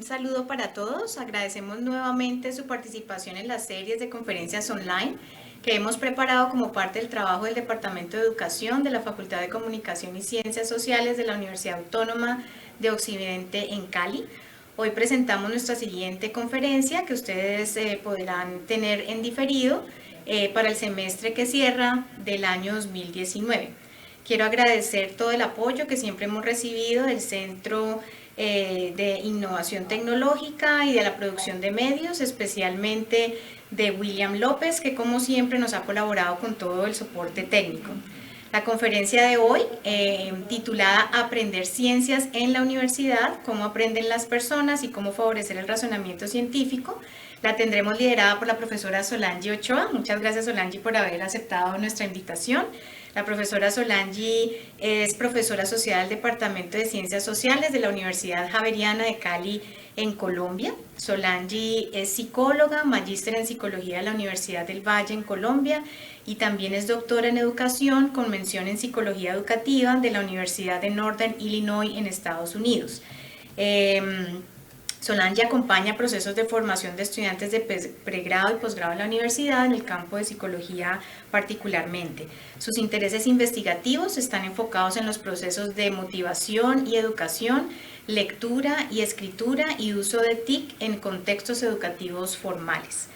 saludo para todos. Agradecemos nuevamente su participación en las series de conferencias online que hemos preparado como parte del trabajo del Departamento de Educación de la Facultad de Comunicación y Ciencias Sociales de la Universidad Autónoma de Occidente en Cali. Hoy presentamos nuestra siguiente conferencia que ustedes podrán tener en diferido para el semestre que cierra del año 2019. Quiero agradecer todo el apoyo que siempre hemos recibido del Centro de Innovación Tecnológica y de la Producción de Medios, especialmente de William López, que como siempre nos ha colaborado con todo el soporte técnico. La conferencia de hoy, titulada Aprender Ciencias en la Universidad, cómo aprenden las personas y cómo favorecer el razonamiento científico, la tendremos liderada por la profesora Solange Ochoa. Muchas gracias, Solange, por haber aceptado nuestra invitación. La profesora Solange es profesora asociada del Departamento de Ciencias Sociales de la Universidad Javeriana de Cali en Colombia. Solange es psicóloga, magíster en psicología de la Universidad del Valle en Colombia y también es doctora en educación con mención en psicología educativa de la Universidad de Northern Illinois en Estados Unidos. Solange acompaña procesos de formación de estudiantes de pregrado y posgrado en la universidad en el campo de psicología particularmente. Sus intereses investigativos están enfocados en los procesos de motivación y educación, lectura y escritura y uso de TIC en contextos educativos formales.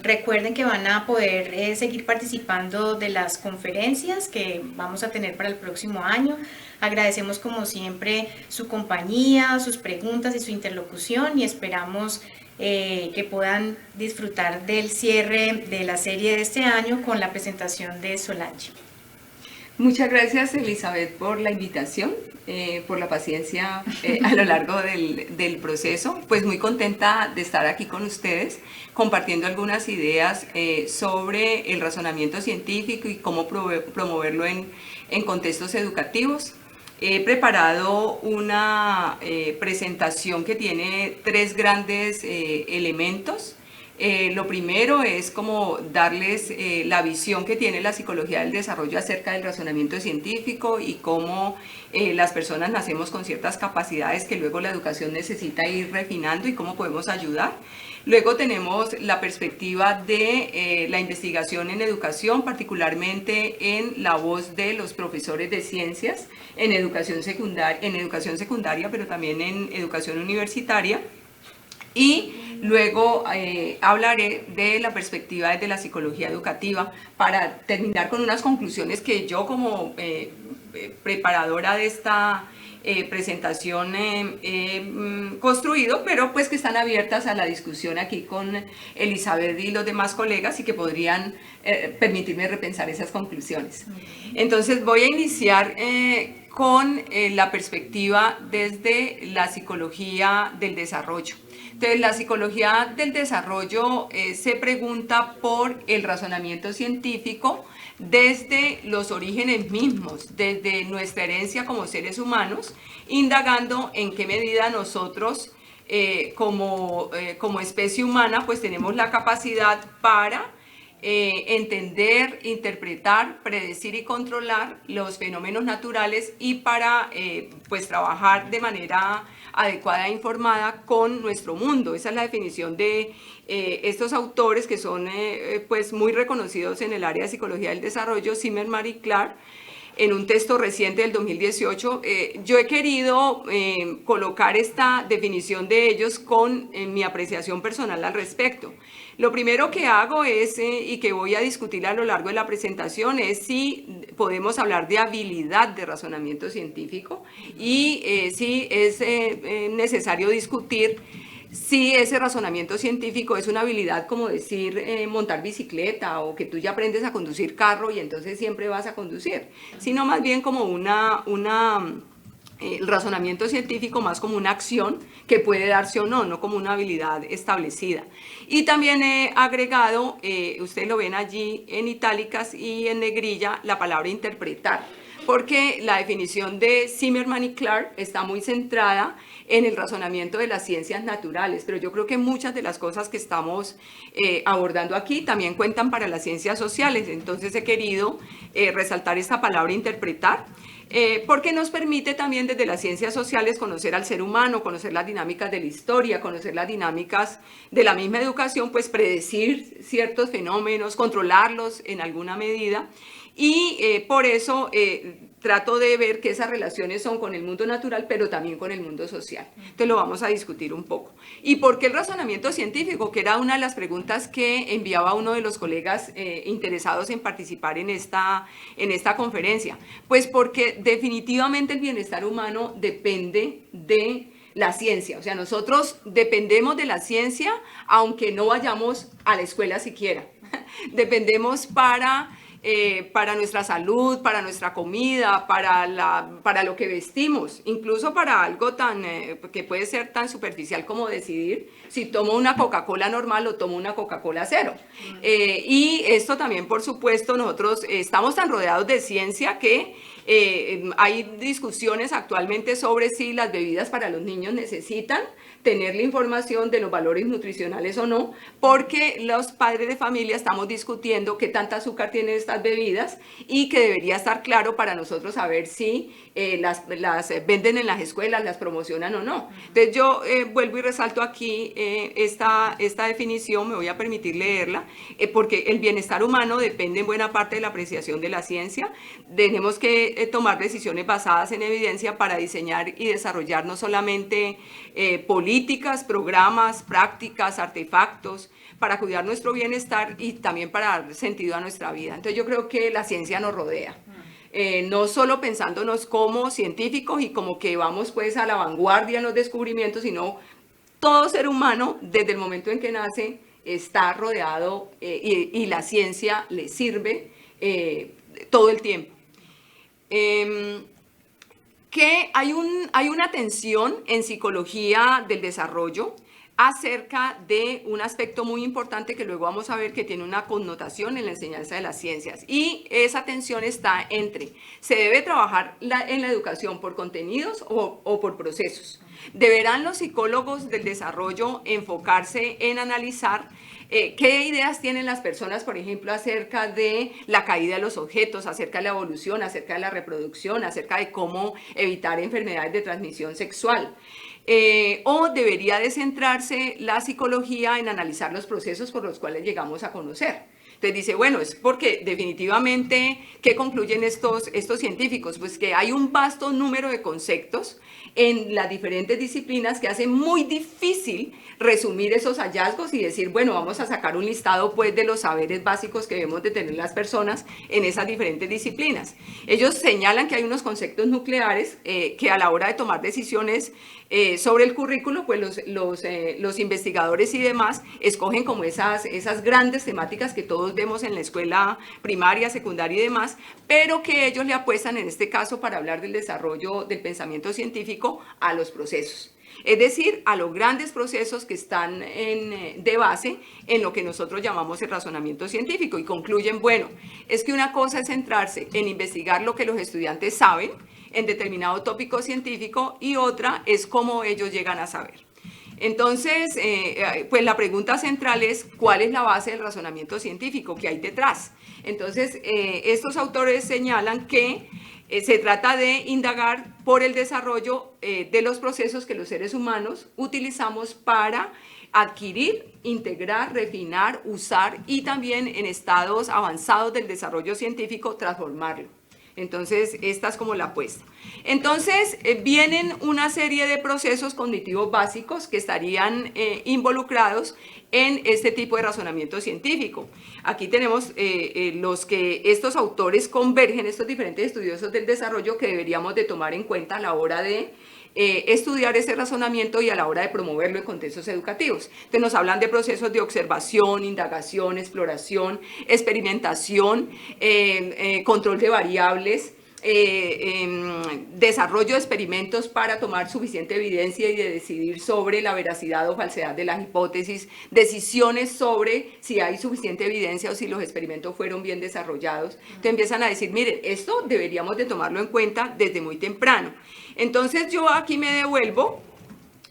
Recuerden que van a poder seguir participando de las conferencias que vamos a tener para el próximo año. Agradecemos como siempre su compañía, sus preguntas y su interlocución y esperamos que puedan disfrutar del cierre de la serie de este año con la presentación de Solange. Muchas gracias, Elizabeth, por la invitación, por la paciencia a lo largo del proceso. Pues muy contenta de estar aquí con ustedes, compartiendo algunas ideas sobre el razonamiento científico y cómo promoverlo en contextos educativos. He preparado una presentación que tiene tres grandes elementos. Lo primero es como darles la visión que tiene la psicología del desarrollo acerca del razonamiento científico y cómo las personas nacemos con ciertas capacidades que luego la educación necesita ir refinando y cómo podemos ayudar. Luego tenemos la perspectiva de la investigación en educación, particularmente en la voz de los profesores de ciencias en educación secundaria, pero también en educación universitaria. Y luego hablaré de la perspectiva desde la psicología educativa para terminar con unas conclusiones que yo como preparadora de esta presentación he construido, pero pues que están abiertas a la discusión aquí con Elizabeth y los demás colegas y que podrían permitirme repensar esas conclusiones. Entonces voy a iniciar con la perspectiva desde la psicología del desarrollo. Entonces, la psicología del desarrollo se pregunta por el razonamiento científico desde los orígenes mismos, desde nuestra herencia como seres humanos, indagando en qué medida nosotros como especie humana pues tenemos la capacidad para entender, interpretar, predecir y controlar los fenómenos naturales y para pues trabajar de manera adecuada e informada con nuestro mundo. Esa es la definición de estos autores que son pues muy reconocidos en el área de psicología del desarrollo, Zimmerman y Clark, en un texto reciente del 2018. Yo he querido colocar esta definición de ellos con mi apreciación personal al respecto. Lo primero que hago es, y que voy a discutir a lo largo de la presentación, es si podemos hablar de habilidad de razonamiento científico y si es necesario discutir si ese razonamiento científico es una habilidad como decir montar bicicleta o que tú ya aprendes a conducir carro y entonces siempre vas a conducir, sino más bien como el razonamiento científico más como una acción que puede darse o no, no como una habilidad establecida. Y también he agregado, ustedes lo ven allí en itálicas y en negrilla, la palabra interpretar, porque la definición de Zimmerman y Clark está muy centrada en el razonamiento de las ciencias naturales, pero yo creo que muchas de las cosas que estamos abordando aquí también cuentan para las ciencias sociales, entonces he querido resaltar esta palabra interpretar. porque nos permite también desde las ciencias sociales conocer al ser humano, conocer las dinámicas de la historia, conocer las dinámicas de la misma educación, pues predecir ciertos fenómenos, controlarlos en alguna medida, y por eso trato de ver que esas relaciones son con el mundo natural, pero también con el mundo social. Entonces lo vamos a discutir un poco. ¿Y por qué el razonamiento científico? Que era una de las preguntas que enviaba uno de los colegas interesados en participar en esta conferencia. Pues porque definitivamente el bienestar humano depende de la ciencia. O sea, nosotros dependemos de la ciencia, aunque no vayamos a la escuela siquiera. Dependemos para nuestra salud, para nuestra comida, para lo que vestimos, incluso para algo que puede ser tan superficial como decidir si tomo una Coca-Cola normal o tomo una Coca-Cola cero. Y esto también, por supuesto, nosotros estamos tan rodeados de ciencia que hay discusiones actualmente sobre si las bebidas para los niños necesitan tener la información de los valores nutricionales o no, porque los padres de familia estamos discutiendo qué tanta azúcar tienen estas bebidas y que debería estar claro para nosotros saber si las venden en las escuelas, las promocionan o no. Entonces yo vuelvo y resalto aquí esta definición, me voy a permitir leerla, porque el bienestar humano depende en buena parte de la apreciación de la ciencia. Tenemos que tomar decisiones basadas en evidencia para diseñar y desarrollar no solamente políticas, programas, prácticas, artefactos, para cuidar nuestro bienestar y también para dar sentido a nuestra vida. Entonces yo creo que la ciencia nos rodea. No solo pensándonos como científicos y como que vamos pues a la vanguardia en los descubrimientos, sino todo ser humano desde el momento en que nace está rodeado y la ciencia le sirve todo el tiempo. Que hay una tensión en psicología del desarrollo acerca de un aspecto muy importante que luego vamos a ver que tiene una connotación en la enseñanza de las ciencias, y esa tensión está entre, ¿se debe trabajar en la educación por contenidos o por procesos? ¿Deberán los psicólogos del desarrollo enfocarse en analizar qué ideas tienen las personas, por ejemplo, acerca de la caída de los objetos, acerca de la evolución, acerca de la reproducción, acerca de cómo evitar enfermedades de transmisión sexual? ¿O debería de centrarse la psicología en analizar los procesos por los cuales llegamos a conocer? Entonces dice, bueno, es porque definitivamente, ¿qué concluyen estos científicos? Pues que hay un vasto número de conceptos en las diferentes disciplinas que hacen muy difícil resumir esos hallazgos y decir, bueno, vamos a sacar un listado pues de los saberes básicos que debemos de tener las personas en esas diferentes disciplinas. Ellos señalan que hay unos conceptos nucleares que a la hora de tomar decisiones sobre el currículo, pues los investigadores y demás escogen como esas grandes temáticas que todos vemos en la escuela primaria, secundaria y demás, pero que ellos le apuestan en este caso para hablar del desarrollo del pensamiento científico a los procesos. Es decir, a los grandes procesos que están de base en lo que nosotros llamamos el razonamiento científico, y concluyen, bueno, es que una cosa es centrarse en investigar lo que los estudiantes saben en determinado tópico científico y otra es cómo ellos llegan a saber. Entonces, pues la pregunta central es ¿cuál es la base del razonamiento científico? ¿Qué hay detrás? Entonces, estos autores señalan que se trata de indagar por el desarrollo de los procesos que los seres humanos utilizamos para adquirir, integrar, refinar, usar y también en estados avanzados del desarrollo científico transformarlo. Entonces, esta es como la apuesta. Entonces, vienen una serie de procesos cognitivos básicos que estarían involucrados en este tipo de razonamiento científico. Aquí tenemos los que estos autores convergen, estos diferentes estudiosos del desarrollo que deberíamos de tomar en cuenta a la hora de estudiar ese razonamiento y a la hora de promoverlo en contextos educativos. Entonces nos hablan de procesos de observación, indagación, exploración, experimentación, control de variables, desarrollo de experimentos para tomar suficiente evidencia y de decidir sobre la veracidad o falsedad de las hipótesis, decisiones sobre si hay suficiente evidencia o si los experimentos fueron bien desarrollados. Entonces empiezan a decir, miren, esto deberíamos de tomarlo en cuenta desde muy temprano. Entonces yo aquí me devuelvo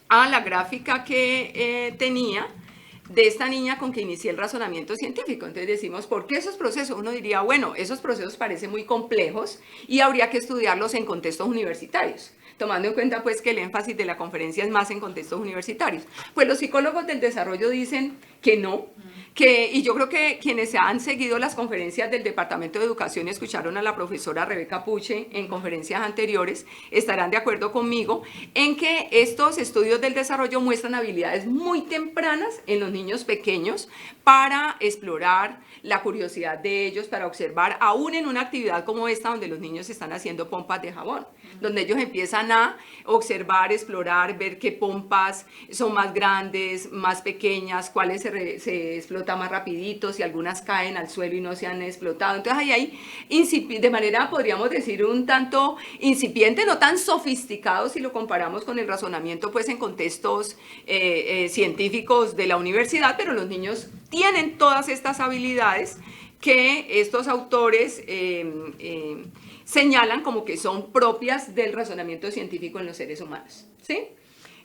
a la gráfica que tenía de esta niña con que inicié el razonamiento científico. Entonces decimos, ¿por qué esos procesos? Uno diría, bueno, esos procesos parecen muy complejos y habría que estudiarlos en contextos universitarios, tomando en cuenta pues que el énfasis de la conferencia es más en contextos universitarios. Pues los psicólogos del desarrollo dicen que no, y yo creo que quienes han seguido las conferencias del Departamento de Educación y escucharon a la profesora Rebeca Puche en conferencias anteriores, estarán de acuerdo conmigo en que estos estudios del desarrollo muestran habilidades muy tempranas en los niños pequeños para explorar la curiosidad de ellos, para observar, aún en una actividad como esta, donde los niños están haciendo pompas de jabón, donde ellos empiezan a observar, explorar, ver qué pompas son más grandes, más pequeñas, cuáles se explotan más rapidito, si algunas caen al suelo y no se han explotado. Entonces ahí hay, de manera, podríamos decir, un tanto incipiente, no tan sofisticado si lo comparamos con el razonamiento pues en contextos científicos de la universidad, pero los niños tienen todas estas habilidades que estos autores señalan como que son propias del razonamiento científico en los seres humanos, ¿sí?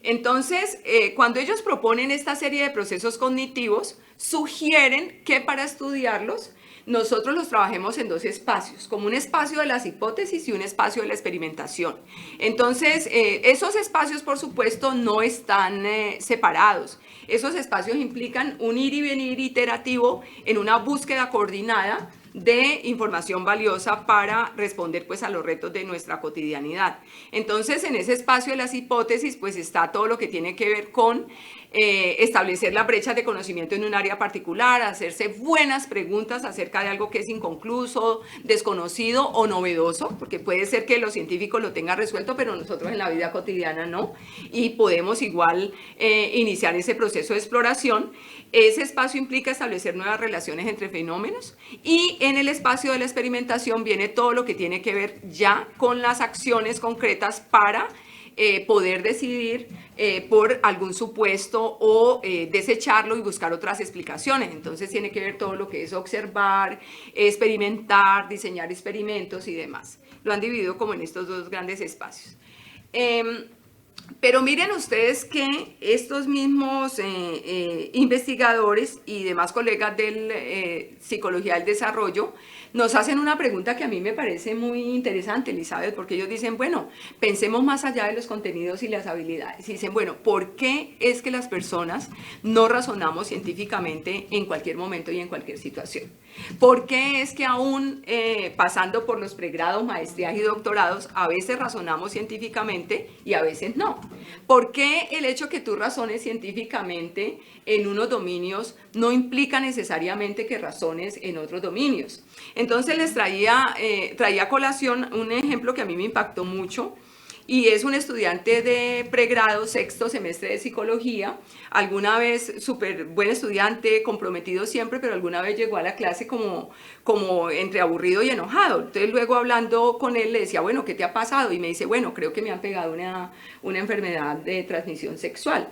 Entonces, cuando ellos proponen esta serie de procesos cognitivos, sugieren que para estudiarlos nosotros los trabajemos en dos espacios, como un espacio de las hipótesis y un espacio de la experimentación. Entonces, esos espacios, por supuesto, no están separados. Esos espacios implican un ir y venir iterativo en una búsqueda coordinada de información valiosa para responder pues a los retos de nuestra cotidianidad. Entonces, en ese espacio de las hipótesis pues está todo lo que tiene que ver con establecer las brechas de conocimiento en un área particular, hacerse buenas preguntas acerca de algo que es inconcluso, desconocido o novedoso, porque puede ser que los científicos lo tengan resuelto, pero nosotros en la vida cotidiana no, y podemos igual iniciar ese proceso de exploración. Ese espacio implica establecer nuevas relaciones entre fenómenos, y en el espacio de la experimentación viene todo lo que tiene que ver ya con las acciones concretas para poder decidir por algún supuesto o desecharlo y buscar otras explicaciones. Entonces tiene que ver todo lo que es observar, experimentar, diseñar experimentos y demás. Lo han dividido como en estos dos grandes espacios. Pero miren ustedes que estos mismos investigadores y demás colegas de Psicología del Desarrollo nos hacen una pregunta que a mí me parece muy interesante, Elizabeth, porque ellos dicen, bueno, pensemos más allá de los contenidos y las habilidades. Y dicen, bueno, ¿por qué es que las personas no razonamos científicamente en cualquier momento y en cualquier situación? ¿Por qué es que aún pasando por los pregrados, maestrías y doctorados, a veces razonamos científicamente y a veces no? ¿Por qué el hecho que tú razones científicamente en unos dominios no implica necesariamente que razones en otros dominios? Entonces les traía a colación un ejemplo que a mí me impactó mucho, y es un estudiante de pregrado, sexto semestre de psicología, alguna vez súper buen estudiante, comprometido siempre, pero alguna vez llegó a la clase como entre aburrido y enojado. Entonces luego hablando con él le decía, bueno, ¿qué te ha pasado? Y me dice, bueno, creo que me han pegado una enfermedad de transmisión sexual,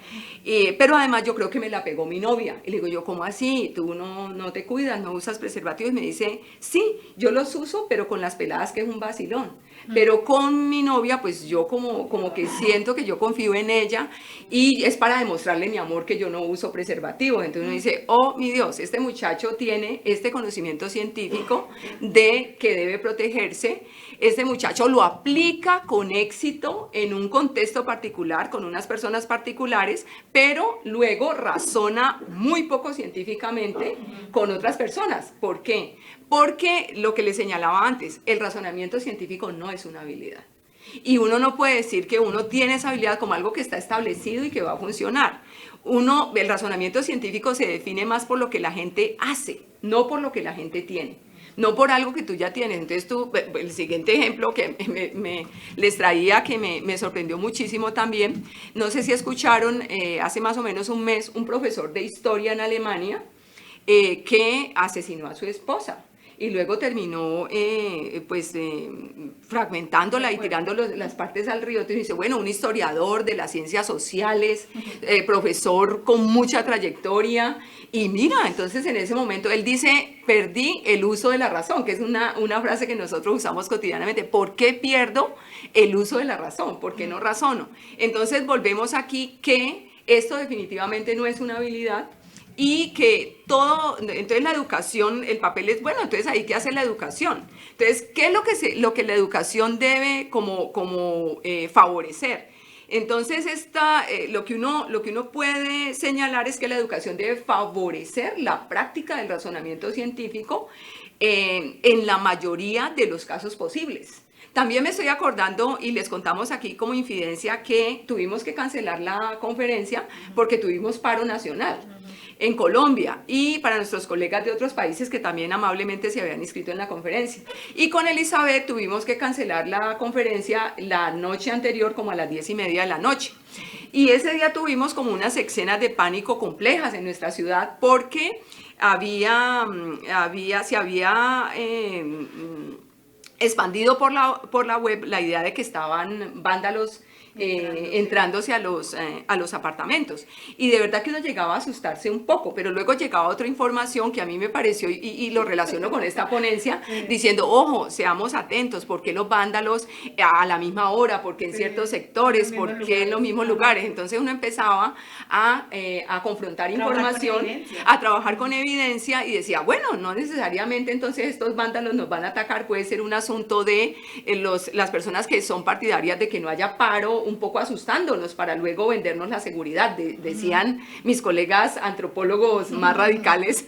pero además yo creo que me la pegó mi novia. Y le digo yo, ¿cómo así? ¿Tú no te cuidas, no usas preservativos? Y me dice, sí, yo los uso, pero con las peladas, que es un vacilón. Pero con mi novia, pues yo como que siento que yo confío en ella y es para demostrarle mi amor que yo no uso preservativos. Entonces uno dice, oh mi Dios, este muchacho tiene este conocimiento científico de que debe protegerse. Este muchacho lo aplica con éxito en un contexto particular, con unas personas particulares, pero luego razona muy poco científicamente con otras personas. ¿Por qué? Porque lo que les señalaba antes, el razonamiento científico no es una habilidad. Y uno no puede decir que uno tiene esa habilidad como algo que está establecido y que va a funcionar. El razonamiento científico se define más por lo que la gente hace, no por lo que la gente tiene, no por algo que tú ya tienes. Entonces el siguiente ejemplo que les traía, que me sorprendió muchísimo también, no sé si escucharon, hace más o menos un mes, un profesor de historia en Alemania que asesinó a su esposa. Y luego terminó fragmentándola y tirando las partes al río. Entonces dice, bueno, un historiador de las ciencias sociales, profesor con mucha trayectoria. Y mira, entonces en ese momento él dice, perdí el uso de la razón, que es una frase que nosotros usamos cotidianamente. ¿Por qué pierdo el uso de la razón? ¿Por qué no razono? Entonces volvemos aquí que esto definitivamente no es una habilidad. y que todo, entonces la educación, el papel es, bueno, entonces ahí ¿qué hace la educación? Entonces, ¿qué es lo que la educación debe favorecer? Entonces, lo que uno puede señalar es que la educación debe favorecer la práctica del razonamiento científico en la mayoría de los casos posibles. También me estoy acordando, y les contamos aquí como infidencia, que tuvimos que cancelar la conferencia porque tuvimos paro nacional en Colombia, y para nuestros colegas de otros países que también amablemente se habían inscrito en la conferencia. Y con Elizabeth tuvimos que cancelar la conferencia la noche anterior, como a las 10:30 de la noche. Y ese día tuvimos como unas escenas de pánico complejas en nuestra ciudad, porque se había expandido por la web la idea de que estaban vándalos entrándose a los apartamentos. Y de verdad que uno llegaba a asustarse un poco, pero luego llegaba otra información que a mí me pareció, y lo relaciono con esta ponencia, diciendo, ojo, seamos atentos, ¿por qué los vándalos a la misma hora? ¿Por qué en ciertos sectores? ¿Por qué en los mismos lugares? Entonces uno empezaba a confrontar información, a trabajar con evidencia, y decía, bueno, no necesariamente entonces estos vándalos nos van a atacar, puede ser un asunto de las personas que son partidarias de que no haya paro, un poco asustándonos para luego vendernos la seguridad, decían mis colegas antropólogos más radicales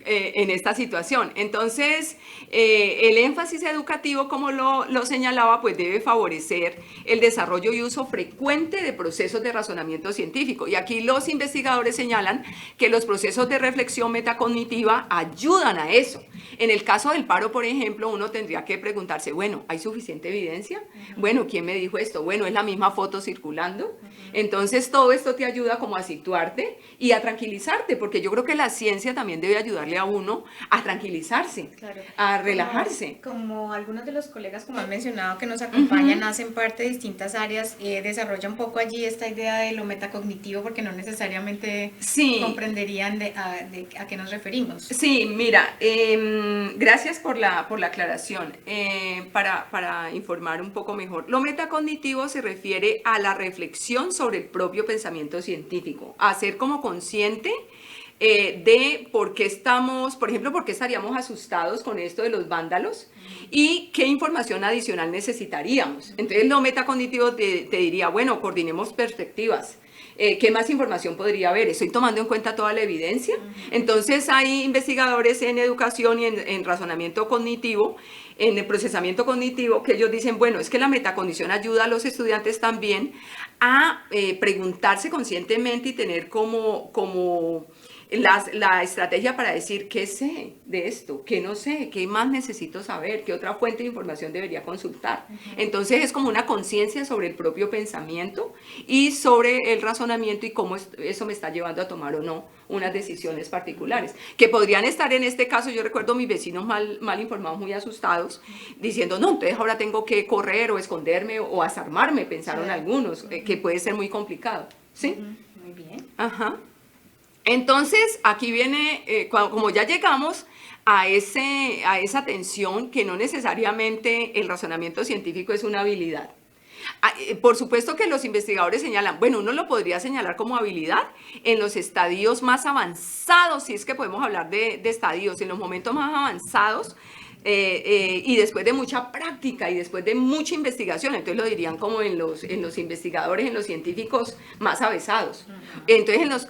en esta situación. Entonces, el énfasis educativo, como lo señalaba, pues debe favorecer el desarrollo y uso frecuente de procesos de razonamiento científico. Y aquí los investigadores señalan que los procesos de reflexión metacognitiva ayudan a eso. En el caso del paro, por ejemplo, uno tendría que preguntarse, bueno, ¿hay suficiente evidencia? Bueno, ¿quién me dijo esto? Bueno, ¿es la misma foto circulando? Entonces, todo esto te ayuda como a situarte y a tranquilizarte, porque yo creo que la ciencia también debe ayudarle a uno a tranquilizarse, claro, a relajarse. Como algunos de los colegas, como han mencionado, que nos acompañan, hacen parte de distintas áreas, desarrolla un poco allí esta idea de lo metacognitivo, porque no necesariamente comprenderían a qué nos referimos. Sí, mira, gracias por la aclaración. Para informar un poco mejor, lo metacognitivo se refiere a la reflexión sobre el propio pensamiento científico, a ser como consciente de por qué estamos, por ejemplo, por qué estaríamos asustados con esto de los vándalos y qué información adicional necesitaríamos. Entonces, lo metacognitivo te diría, bueno, coordinemos perspectivas. ¿Qué más información podría haber? ¿Estoy tomando en cuenta toda la evidencia? Entonces, hay investigadores en educación y en razonamiento cognitivo, en el procesamiento cognitivo, que ellos dicen, bueno, es que la metacognición ayuda a los estudiantes también a preguntarse conscientemente y tener como la estrategia para decir qué sé de esto, qué no sé, qué más necesito saber, qué otra fuente de información debería consultar. Entonces es como una conciencia sobre el propio pensamiento y sobre el razonamiento y cómo eso me está llevando a tomar o no unas decisiones particulares, que podrían estar en este caso. Yo recuerdo a mis vecinos mal informados, muy asustados, diciendo, no, entonces ahora tengo que correr o esconderme o desarmarme, pensaron algunos, que puede ser muy complicado. ¿Sí? Muy bien. Ajá. Entonces, aquí viene, como ya llegamos a esa tensión, que no necesariamente el razonamiento científico es una habilidad. Por supuesto que los investigadores señalan, bueno, uno lo podría señalar como habilidad en los estadios más avanzados, si es que podemos hablar de estadios, en los momentos más avanzados, y después de mucha práctica y después de mucha investigación, entonces lo dirían como en los investigadores, en los científicos más avesados. Entonces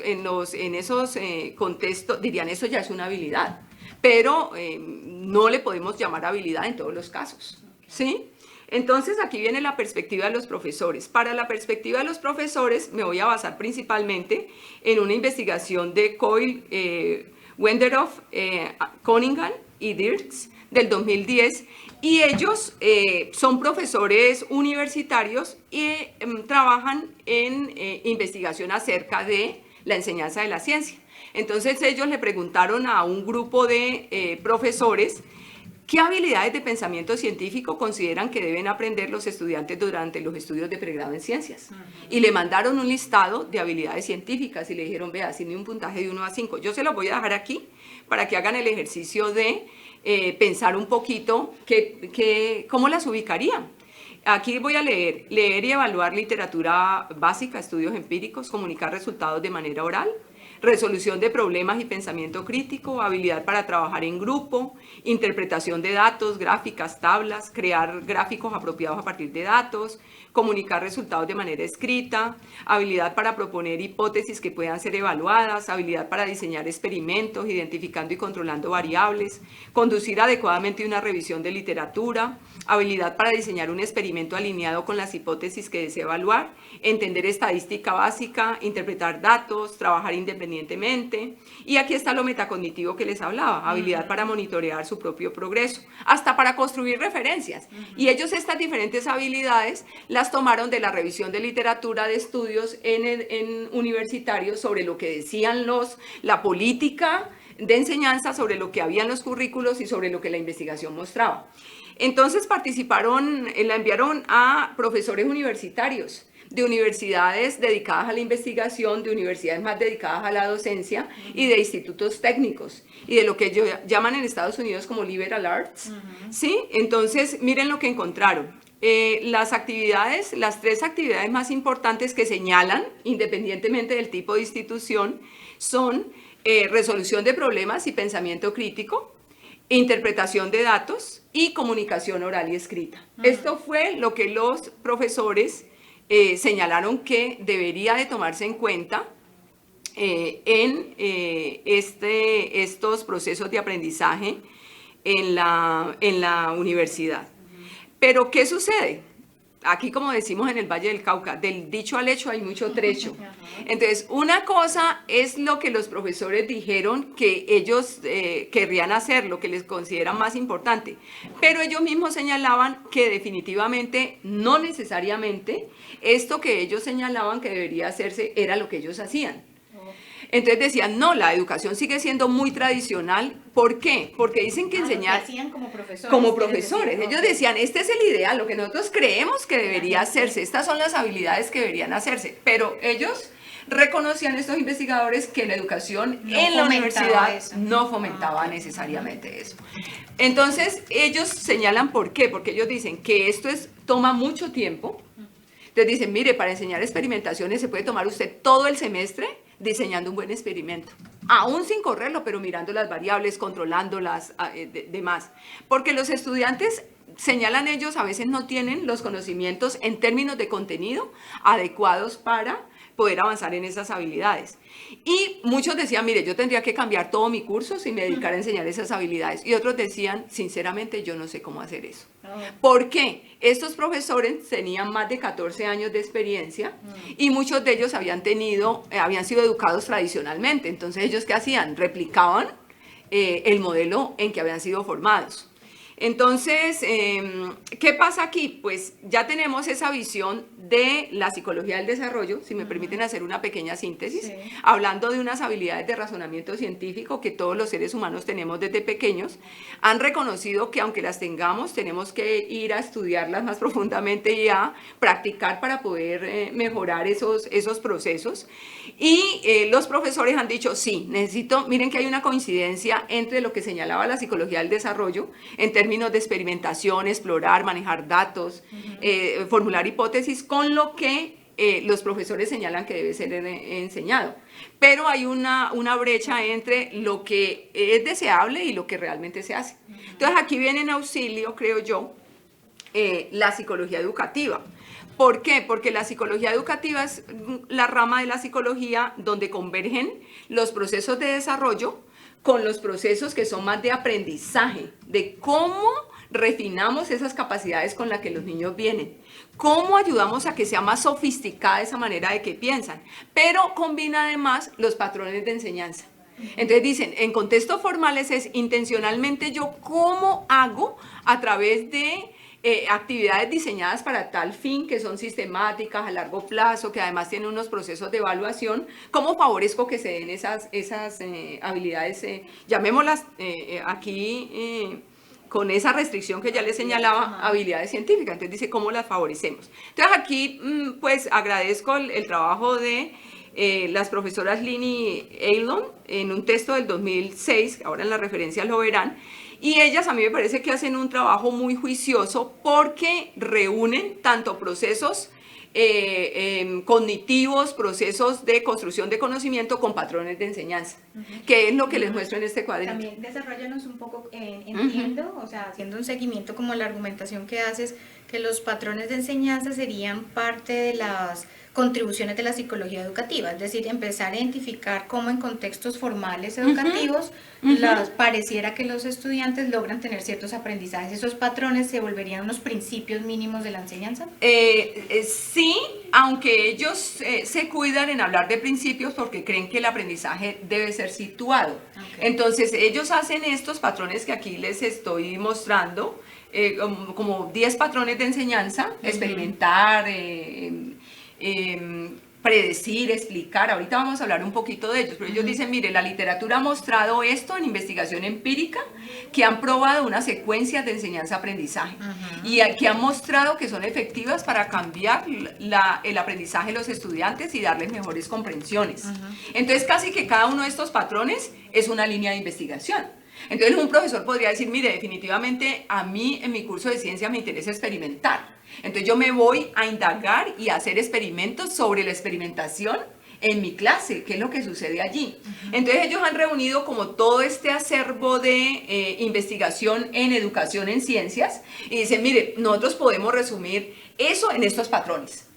en esos contextos dirían, eso ya es una habilidad, pero no le podemos llamar habilidad en todos los casos, ¿sí? Entonces aquí viene la perspectiva de los profesores. Para la perspectiva de los profesores me voy a basar principalmente en una investigación de Coyle, Wenderoth, Cunningham y Dirks del 2010, y ellos son profesores universitarios y trabajan en investigación acerca de la enseñanza de la ciencia. Entonces ellos le preguntaron a un grupo de profesores ¿qué habilidades de pensamiento científico consideran que deben aprender los estudiantes durante los estudios de pregrado en ciencias? Y le mandaron un listado de habilidades científicas y le dijeron, vea, tiene un puntaje de 1 a 5. Yo se los voy a dejar aquí para que hagan el ejercicio de pensar un poquito cómo las ubicarían. Aquí voy a leer y evaluar literatura básica, estudios empíricos, comunicar resultados de manera oral, resolución de problemas y pensamiento crítico, habilidad para trabajar en grupo, interpretación de datos, gráficas, tablas, crear gráficos apropiados a partir de datos, comunicar resultados de manera escrita, habilidad para proponer hipótesis que puedan ser evaluadas, habilidad para diseñar experimentos, identificando y controlando variables, conducir adecuadamente una revisión de literatura, habilidad para diseñar un experimento alineado con las hipótesis que desea evaluar, entender estadística básica, interpretar datos, trabajar independientemente. Y aquí está lo metacognitivo que les hablaba, habilidad para monitorear su propio progreso, hasta para construir referencias. Y ellos estas diferentes habilidades las tomaron de la revisión de literatura de estudios en universitarios sobre lo que decían la política de enseñanza, sobre lo que había en los currículos y sobre lo que la investigación mostraba. Entonces la enviaron a profesores universitarios, de universidades dedicadas a la investigación, de universidades más dedicadas a la docencia y de institutos técnicos y de lo que ellos llaman en Estados Unidos como liberal arts. ¿Sí? Entonces, miren lo que encontraron. Las tres actividades más importantes que señalan, independientemente del tipo de institución, son resolución de problemas y pensamiento crítico, interpretación de datos y comunicación oral y escrita. Esto fue lo que los profesores señalaron que debería de tomarse en cuenta en estos procesos de aprendizaje en la universidad. Pero, ¿qué sucede? Aquí, como decimos en el Valle del Cauca, del dicho al hecho hay mucho trecho. Entonces, una cosa es lo que los profesores dijeron que ellos querrían hacer, lo que les consideran más importante. Pero ellos mismos señalaban que definitivamente, no necesariamente, esto que ellos señalaban que debería hacerse era lo que ellos hacían. Entonces decían, no, la educación sigue siendo muy tradicional. ¿Por qué? Porque dicen que enseñar... Lo que hacían como profesores. Como profesores. Ellos decían, este es el ideal, lo que nosotros creemos que debería hacerse. Estas son las habilidades que deberían hacerse. Pero ellos reconocían, estos investigadores, que la educación en la universidad no fomentaba necesariamente eso. Entonces, ellos señalan por qué. Porque ellos dicen que esto toma mucho tiempo. Entonces dicen, mire, para enseñar experimentaciones se puede tomar usted todo el semestre diseñando un buen experimento, aún sin correrlo, pero mirando las variables, controlándolas, demás. Porque los estudiantes, señalan ellos, a veces no tienen los conocimientos en términos de contenido adecuados para poder avanzar en esas habilidades. Y muchos decían, mire, yo tendría que cambiar todo mi curso si me dedicara a enseñar esas habilidades. Y otros decían, sinceramente, yo no sé cómo hacer eso. ¿Por qué? Estos profesores tenían más de 14 años de experiencia y muchos de ellos habían sido educados tradicionalmente. Entonces, ¿ellos qué hacían? Replicaban el modelo en que habían sido formados. Entonces, ¿qué pasa aquí? Pues ya tenemos esa visión de la psicología del desarrollo, si me permiten hacer una pequeña síntesis, hablando de unas habilidades de razonamiento científico que todos los seres humanos tenemos desde pequeños. Han reconocido que aunque las tengamos, tenemos que ir a estudiarlas más profundamente y a practicar para poder mejorar esos procesos. Y los profesores han dicho, sí, miren que hay una coincidencia entre lo que señalaba la psicología del desarrollo, en términos de experimentación, explorar, manejar datos, formular hipótesis, con lo que los profesores señalan que debe ser enseñado. Pero hay una brecha entre lo que es deseable y lo que realmente se hace. Entonces aquí viene en auxilio, creo yo, la psicología educativa. ¿Por qué? Porque la psicología educativa es la rama de la psicología donde convergen los procesos de desarrollo con los procesos que son más de aprendizaje, de cómo refinamos esas capacidades con las que los niños vienen, cómo ayudamos a que sea más sofisticada esa manera de que piensan, pero combina además los patrones de enseñanza. Entonces dicen, en contextos formales es intencionalmente yo cómo hago a través de actividades diseñadas para tal fin, que son sistemáticas a largo plazo, que además tienen unos procesos de evaluación, cómo favorezco que se den esas habilidades, llamémoslas aquí con esa restricción que ya les señalaba, habilidades científicas. Entonces dice, ¿cómo las favorecemos? Entonces aquí pues agradezco el trabajo de las profesoras Lini Eilon en un texto del 2006, ahora en las referencias lo verán, y ellas a mí me parece que hacen un trabajo muy juicioso porque reúnen tanto procesos cognitivos, procesos de construcción de conocimiento con patrones de enseñanza, que es lo que les muestro en este cuadrito. También desarrollanos un poco, entiendo, o sea, haciendo un seguimiento como la argumentación que haces, que los patrones de enseñanza serían parte de las contribuciones de la psicología educativa, es decir, empezar a identificar cómo en contextos formales educativos pareciera que los estudiantes logran tener ciertos aprendizajes. ¿Esos patrones se volverían unos principios mínimos de la enseñanza? Sí, aunque ellos se cuidan en hablar de principios porque creen que el aprendizaje debe ser situado. Okay. Entonces, ellos hacen estos patrones que aquí les estoy mostrando, como 10 patrones de enseñanza, experimentar, predecir, explicar. Ahorita vamos a hablar un poquito de ellos, pero ellos dicen, mire, la literatura ha mostrado esto en investigación empírica, que han probado unas secuencias de enseñanza-aprendizaje y que han mostrado que son efectivas para cambiar el aprendizaje de los estudiantes y darles mejores comprensiones. Entonces, casi que cada uno de estos patrones es una línea de investigación. Entonces, un profesor podría decir, mire, definitivamente a mí en mi curso de ciencia me interesa experimentar. Entonces yo me voy a indagar y a hacer experimentos sobre la experimentación en mi clase, qué es lo que sucede allí. Entonces ellos han reunido como todo este acervo de investigación en educación en ciencias y dicen, mire, nosotros podemos resumir eso en estos patrones,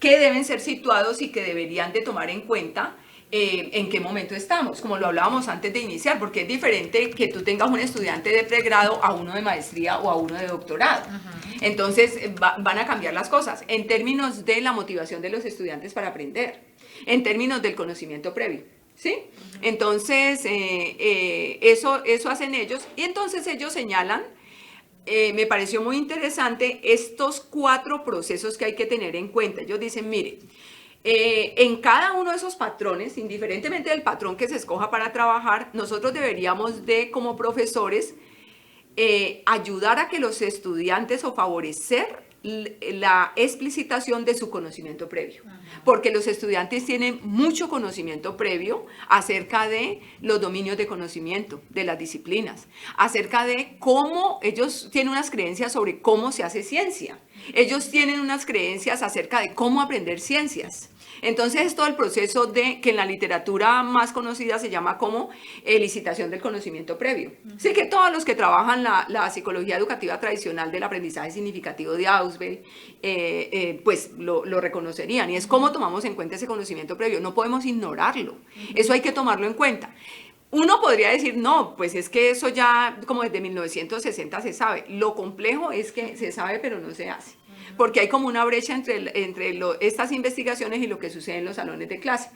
que deben ser situados y que deberían de tomar en cuenta en qué momento estamos, como lo hablábamos antes de iniciar, porque es diferente que tú tengas un estudiante de pregrado a uno de maestría o a uno de doctorado. Entonces van a cambiar las cosas en términos de la motivación de los estudiantes para aprender, en términos del conocimiento previo, ¿sí? Entonces eso hacen ellos y entonces ellos señalan, me pareció muy interesante estos 4 procesos que hay que tener en cuenta. Ellos dicen, mire, en cada uno de esos patrones, indiferentemente del patrón que se escoja para trabajar, nosotros deberíamos de, como profesores, ayudar a que los estudiantes o favorecer la explicitación de su conocimiento previo, porque los estudiantes tienen mucho conocimiento previo acerca de los dominios de conocimiento, de las disciplinas, acerca de cómo ellos tienen unas creencias sobre cómo se hace ciencia, ellos tienen unas creencias acerca de cómo aprender ciencias. Entonces es todo el proceso de que en la literatura más conocida se llama como elicitación del conocimiento previo. Sí, que todos los que trabajan la psicología educativa tradicional del aprendizaje significativo de Ausberg, pues lo reconocerían. Y es cómo tomamos en cuenta ese conocimiento previo. No podemos ignorarlo. Eso hay que tomarlo en cuenta. Uno podría decir, no, pues es que eso ya como desde 1960 se sabe. Lo complejo es que se sabe pero no se hace, porque hay como una brecha entre estas investigaciones y lo que sucede en los salones de clase.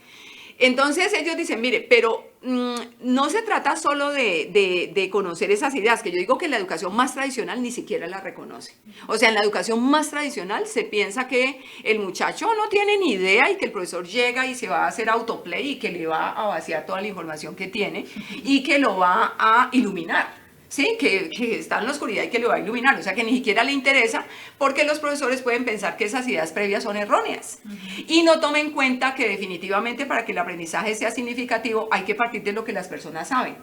Entonces ellos dicen, mire, pero no se trata solo de conocer esas ideas, que yo digo que la educación más tradicional ni siquiera la reconoce. O sea, en la educación más tradicional se piensa que el muchacho no tiene ni idea y que el profesor llega y se va a hacer autoplay y que le va a vaciar toda la información que tiene y que lo va a iluminar. Sí, que está en la oscuridad y que lo va a iluminar, o sea que ni siquiera le interesa porque los profesores pueden pensar que esas ideas previas son erróneas y no tomen en cuenta que definitivamente para que el aprendizaje sea significativo hay que partir de lo que las personas saben,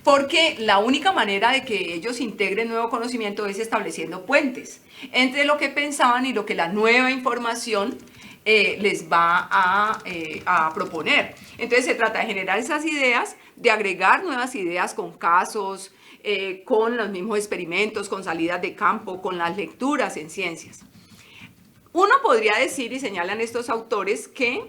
porque la única manera de que ellos integren nuevo conocimiento es estableciendo puentes entre lo que pensaban y lo que la nueva información les va a proponer. Entonces se trata de generar esas ideas, de agregar nuevas ideas con casos, con los mismos experimentos, con salidas de campo, con las lecturas en ciencias. Uno podría decir, y señalan estos autores, que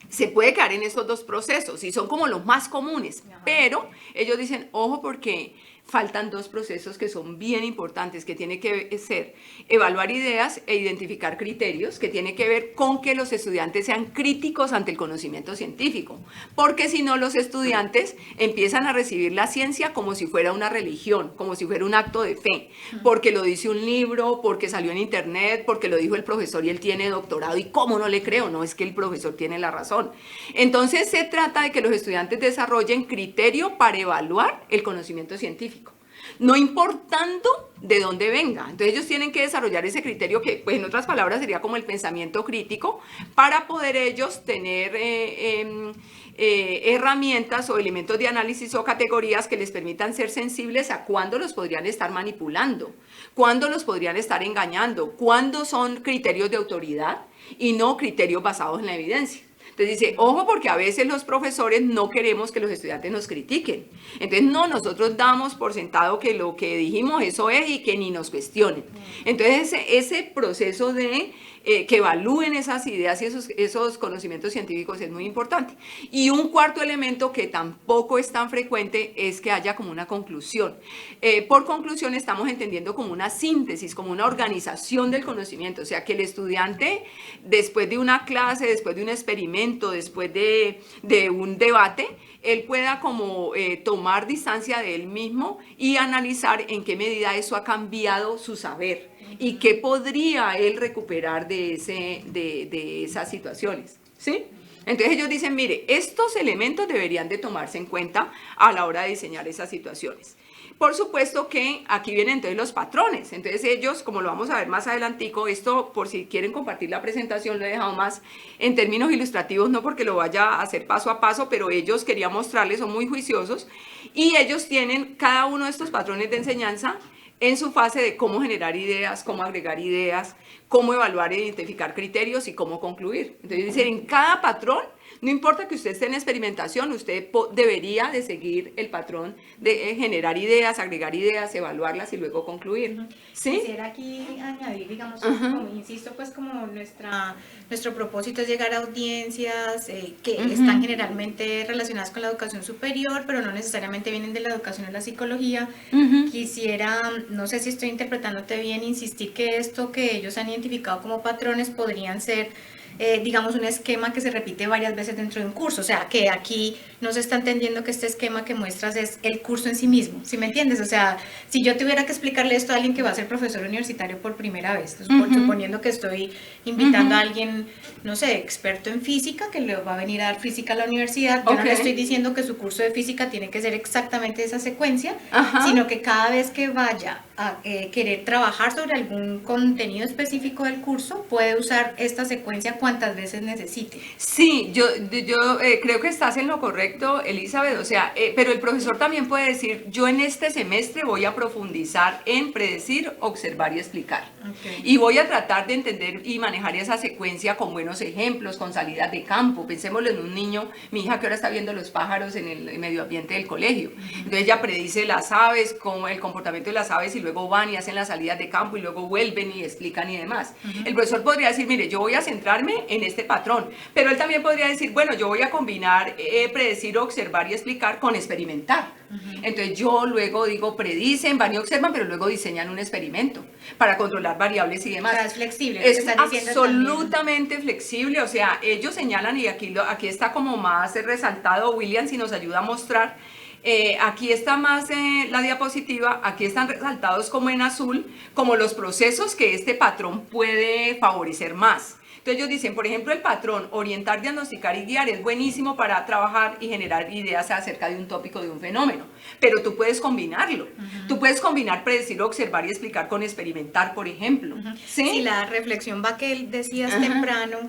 se puede caer en estos 2 procesos, y son como los más comunes, pero ellos dicen, ojo, porque faltan 2 procesos que son bien importantes, que tiene que ser evaluar ideas e identificar criterios, que tiene que ver con que los estudiantes sean críticos ante el conocimiento científico, porque si no los estudiantes empiezan a recibir la ciencia como si fuera una religión, como si fuera un acto de fe, porque lo dice un libro, porque salió en internet, porque lo dijo el profesor y él tiene doctorado y cómo no le creo, no es que el profesor tiene la razón. Entonces se trata de que los estudiantes desarrollen criterio para evaluar el conocimiento científico. no importando de dónde venga. Entonces ellos tienen que desarrollar ese criterio que, pues en otras palabras, sería como el pensamiento crítico para poder ellos tener herramientas o elementos de análisis o categorías que les permitan ser sensibles a cuándo los podrían estar manipulando, cuándo los podrían estar engañando, cuándo son criterios de autoridad y no criterios basados en la evidencia. Entonces dice, ojo, porque a veces los profesores no queremos que los estudiantes nos critiquen. Entonces, no, nosotros damos por sentado que lo que dijimos eso es y que ni nos cuestionen. Entonces, ese proceso de que evalúen esas ideas y esos conocimientos científicos es muy importante. Y un cuarto elemento que tampoco es tan frecuente es que haya como una conclusión. Por conclusión estamos entendiendo como una síntesis, como una organización del conocimiento, o sea que el estudiante después de una clase, después de un experimento, después de un debate, él pueda como tomar distancia de él mismo y analizar en qué medida eso ha cambiado su saber y qué podría él recuperar de esas situaciones, ¿sí? Entonces ellos dicen, mire, estos elementos deberían de tomarse en cuenta a la hora de diseñar esas situaciones. Por supuesto que aquí vienen entonces los patrones. Entonces ellos, como lo vamos a ver más adelantico, esto por si quieren compartir la presentación lo he dejado más en términos ilustrativos, no porque lo vaya a hacer paso a paso, pero ellos quería mostrarles, son muy juiciosos y ellos tienen cada uno de estos patrones de enseñanza en su fase de cómo generar ideas, cómo agregar ideas, cómo evaluar e identificar criterios y cómo concluir. Entonces dicen, en cada patrón, no importa que usted esté en experimentación, usted debería de seguir el patrón de generar ideas, evaluarlas y luego concluir. ¿Sí? Quisiera aquí añadir, digamos, como, insisto, pues como nuestro propósito es llegar a audiencias que están generalmente relacionadas con la educación superior, pero no necesariamente vienen de la educación o la psicología. Quisiera, no sé si estoy interpretándote bien, insistir que esto que ellos han identificado como patrones podrían ser digamos, un esquema que se repite varias veces dentro de un curso. O sea, que aquí no se está entendiendo que este esquema que muestras es el curso en sí mismo. ¿Sí me entiendes? O sea, si yo tuviera que explicarle esto a alguien que va a ser profesor universitario por primera vez, suponiendo que estoy invitando a alguien, no sé, experto en física, que le va a venir a dar física a la universidad, yo no le estoy diciendo que su curso de física tiene que ser exactamente esa secuencia, sino que cada vez que vaya a querer trabajar sobre algún contenido específico del curso, puede usar esta secuencia cuantas veces necesite. Sí, yo creo que estás en lo correcto, Elizabeth, o sea, pero el profesor también puede decir, yo en este semestre voy a profundizar en predecir, observar y explicar. Y voy a tratar de entender y manejar esa secuencia con buenos ejemplos, con salidas de campo. Pensémoslo en un niño, mi hija que ahora está viendo los pájaros en el medio ambiente del colegio. Entonces ella predice las aves, como el comportamiento de las aves y luego van y hacen las salidas de campo y luego vuelven y explican y demás. El profesor podría decir, mire, yo voy a centrarme en este patrón, pero él también podría decir, bueno, yo voy a combinar predecir, observar y explicar con experimentar. Entonces yo luego digo, predicen, van y observan, pero luego diseñan un experimento para controlar variables y demás. O sea, es flexible. Es absolutamente flexible, o sea, ellos señalan, y aquí está como más resaltado William, si nos ayuda a mostrar, aquí está más la diapositiva, aquí están resaltados como en azul, como los procesos que este patrón puede favorecer más. Entonces ellos dicen, por ejemplo, el patrón orientar, diagnosticar y guiar es buenísimo para trabajar y generar ideas acerca de un tópico, de un fenómeno, pero tú puedes combinarlo. Tú puedes combinar predecir, observar y explicar con experimentar, por ejemplo. ¿Sí? Sí, la reflexión va que decías temprano,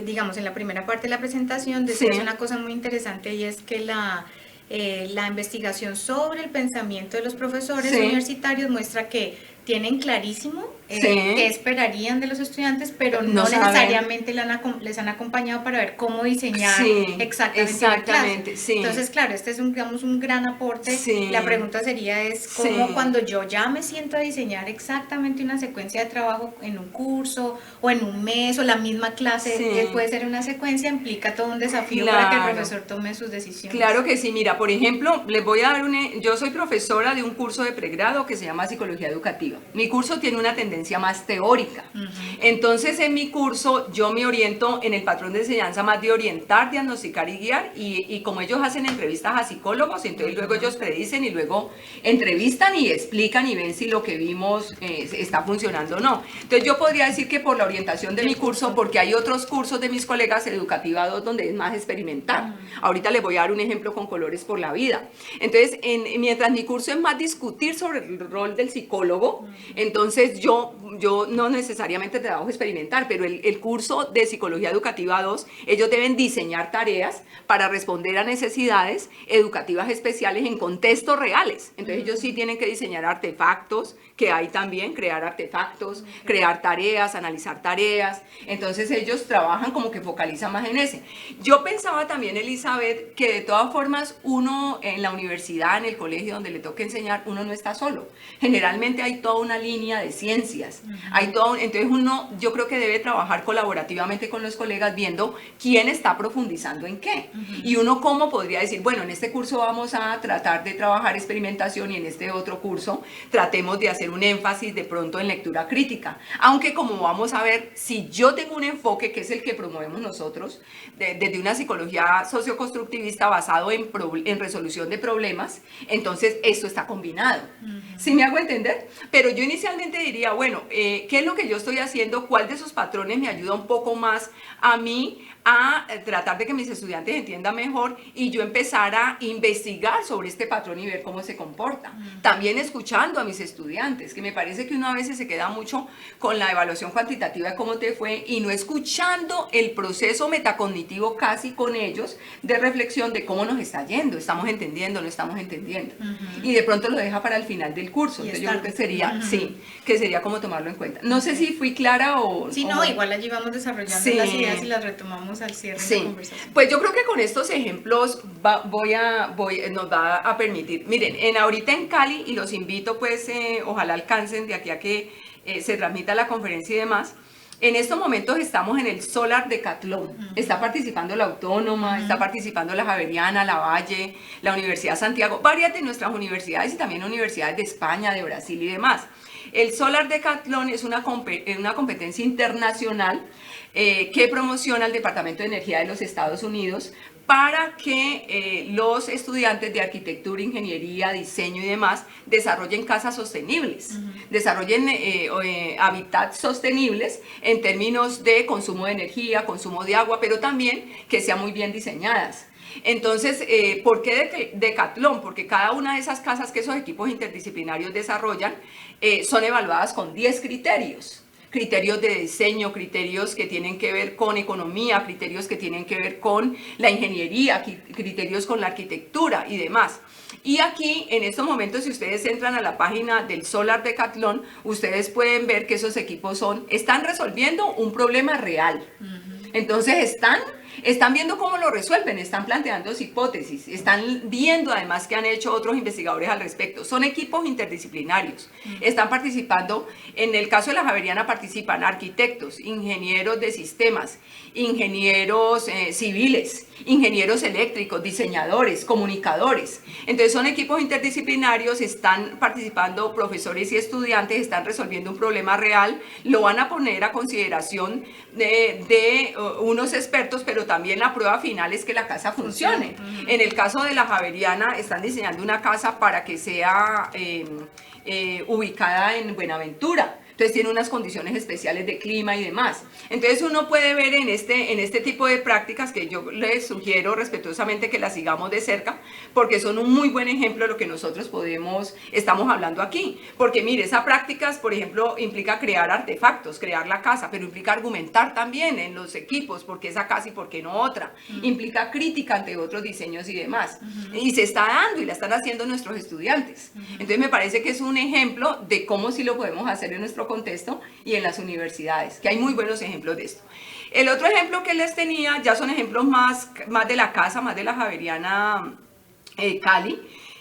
digamos en la primera parte de la presentación, decías una cosa muy interesante y es que la investigación sobre el pensamiento de los profesores universitarios muestra que tienen clarísimo qué esperarían de los estudiantes, pero no necesariamente les han acompañado para ver cómo diseñar exactamente la clase. Entonces, claro, este es un gran aporte. La pregunta sería cómo cuando yo ya me siento a diseñar exactamente una secuencia de trabajo en un curso o en un mes o la misma clase, puede ser una secuencia, implica todo un desafío para que el profesor tome sus decisiones. Claro que sí, mira, por ejemplo, les voy a dar yo soy profesora de un curso de pregrado que se llama Psicología Educativa. educativa. Mi curso tiene una tendencia más teórica. Entonces, en mi curso yo me oriento en el patrón de enseñanza más de orientar, diagnosticar y guiar, y como ellos hacen entrevistas a psicólogos, entonces luego ellos predicen y luego entrevistan y explican y ven si lo que vimos está funcionando o no. Entonces yo podría decir que por la orientación de mi curso, porque hay otros cursos de mis colegas educativa 2 donde es más experimental. Ahorita les voy a dar un ejemplo con Colores por la Vida. Entonces, mientras mi curso es más discutir sobre el rol del psicólogo, entonces yo no necesariamente trabajo experimental, pero el curso de Psicología Educativa 2, ellos deben diseñar tareas para responder a necesidades educativas especiales en contextos reales. Entonces ellos sí tienen que diseñar artefactos, que hay también, crear artefactos, crear tareas, analizar tareas. Entonces ellos trabajan como que focalizan más en ese. Yo pensaba también, Elizabeth, que de todas formas uno en la universidad, en el colegio donde le toca enseñar, uno no está solo. Generalmente hay toda una línea de ciencias. Entonces uno, yo creo que debe trabajar colaborativamente con los colegas viendo quién está profundizando en qué. Y uno cómo podría decir, bueno, en este curso vamos a tratar de trabajar experimentación y en este otro curso tratemos de hacer un énfasis de pronto en lectura crítica. Aunque como vamos a ver, si yo tengo un enfoque que es el que promovemos nosotros, desde una psicología socioconstructivista basado en resolución de problemas, entonces esto está combinado. ¿Sí me hago entender? Pero yo inicialmente diría, bueno, ¿qué es lo que yo estoy haciendo? ¿Cuál de esos patrones me ayuda un poco más a mí a tratar de que mis estudiantes entiendan mejor y yo empezar a investigar sobre este patrón y ver cómo se comporta? También escuchando a mis estudiantes, que me parece que uno a veces se queda mucho con la evaluación cuantitativa de cómo te fue y no escuchando el proceso metacognitivo casi con ellos de reflexión de cómo nos está yendo, estamos entendiendo, no estamos entendiendo. Y de pronto lo deja para el final del curso. Entonces yo creo que sería, sí, que sería como tomarlo en cuenta. No sé si fui clara o... Sí, no, igual allí vamos desarrollando las ideas y las retomamos al cierre de la conversación. Pues yo creo que con estos ejemplos nos va a permitir. Miren, ahorita en Cali, y los invito pues, ojalá alcancen de aquí a que se transmita la conferencia y demás. En estos momentos estamos en el Solar Decathlon. Está participando la Autónoma, está participando la Javeriana, la Valle, la Universidad de Santiago, varias de nuestras universidades y también universidades de España, de Brasil y demás. El Solar Decathlon es una competencia internacional que promociona el Departamento de Energía de los Estados Unidos para que los estudiantes de arquitectura, ingeniería, diseño y demás desarrollen casas sostenibles, desarrollen hábitats sostenibles en términos de consumo de energía, consumo de agua, pero también que sean muy bien diseñadas. Entonces, ¿por qué Decathlon? Porque cada una de esas casas que esos equipos interdisciplinarios desarrollan son evaluadas con 10 criterios. Criterios de diseño, criterios que tienen que ver con economía, criterios que tienen que ver con la ingeniería, criterios con la arquitectura y demás. Y aquí, en estos momentos, si ustedes entran a la página del Solar Decathlon, ustedes pueden ver que esos equipos están resolviendo un problema real. Entonces están viendo cómo lo resuelven, están planteando hipótesis, están viendo además que han hecho otros investigadores al respecto. Son equipos interdisciplinarios, están participando, en el caso de la Javeriana participan arquitectos, ingenieros de sistemas, ingenieros civiles, ingenieros eléctricos, diseñadores, comunicadores. Entonces son equipos interdisciplinarios, están participando profesores y estudiantes, están resolviendo un problema real, lo van a poner a consideración de unos expertos, pero también la prueba final es que la casa funcione. En el caso de la Javeriana están diseñando una casa para que sea ubicada en Buenaventura. Entonces tiene unas condiciones especiales de clima y demás. Entonces uno puede ver en este tipo de prácticas que yo les sugiero respetuosamente que las sigamos de cerca, porque son un muy buen ejemplo de lo que nosotros estamos hablando aquí. Porque mire, esas prácticas, por ejemplo, implica crear artefactos, crear la casa, pero implica argumentar también en los equipos, por qué esa casa y por qué no otra. Implica crítica ante otros diseños y demás. Y se está dando y la están haciendo nuestros estudiantes. Entonces me parece que es un ejemplo de cómo sí lo podemos hacer en nuestro contexto y en las universidades, que hay muy buenos ejemplos de esto. El otro ejemplo que les tenía, ya son ejemplos más de la casa, más de la Javeriana Cali.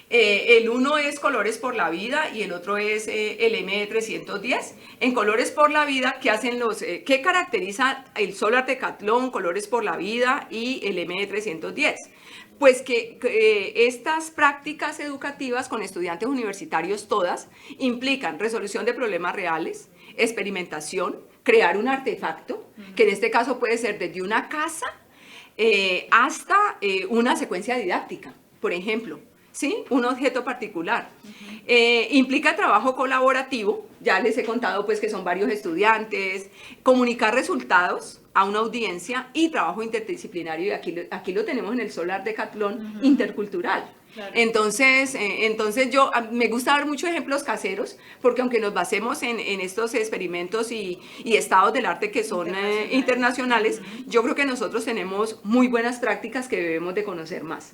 El uno es Colores por la Vida y el otro es el M310. En Colores por la Vida, ¿qué caracteriza el Solar Decathlon, Colores por la Vida y el M310? Pues que estas prácticas educativas con estudiantes universitarios todas implican resolución de problemas reales, experimentación, crear un artefacto, que en este caso puede ser desde una casa hasta una secuencia didáctica, por ejemplo, ¿sí? Un objeto particular. Implica trabajo colaborativo, ya les he contado pues que son varios estudiantes, comunicar resultados a una audiencia y trabajo interdisciplinario, y aquí lo tenemos en el Solar Decathlon intercultural. Claro. Entonces me gusta dar muchos ejemplos caseros, porque aunque nos basemos en estos experimentos y estados del arte que son internacionales, yo creo que nosotros tenemos muy buenas prácticas que debemos de conocer más.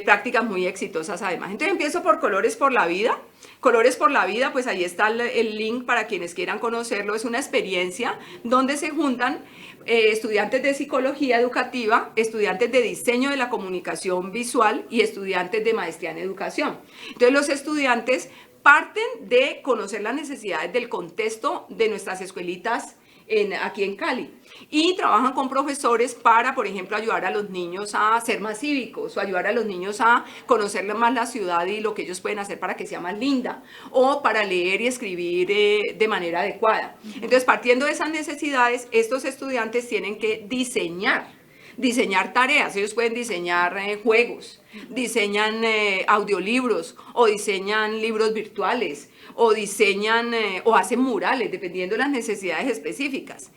Prácticas muy exitosas además. Entonces empiezo por Colores por la Vida. Colores por la Vida, pues ahí está el link para quienes quieran conocerlo. Es una experiencia donde se juntan estudiantes de psicología educativa, estudiantes de diseño de la comunicación visual y estudiantes de maestría en educación. Entonces los estudiantes parten de conocer las necesidades del contexto de nuestras escuelitas aquí en Cali, y trabajan con profesores para, por ejemplo, ayudar a los niños a ser más cívicos, o ayudar a los niños a conocer más la ciudad y lo que ellos pueden hacer para que sea más linda, o para leer y escribir de manera adecuada. Entonces, partiendo de esas necesidades, estos estudiantes tienen que diseñar tareas. Ellos pueden diseñar juegos, diseñan audiolibros, o diseñan libros virtuales, o diseñan o hacen murales, dependiendo de las necesidades específicas.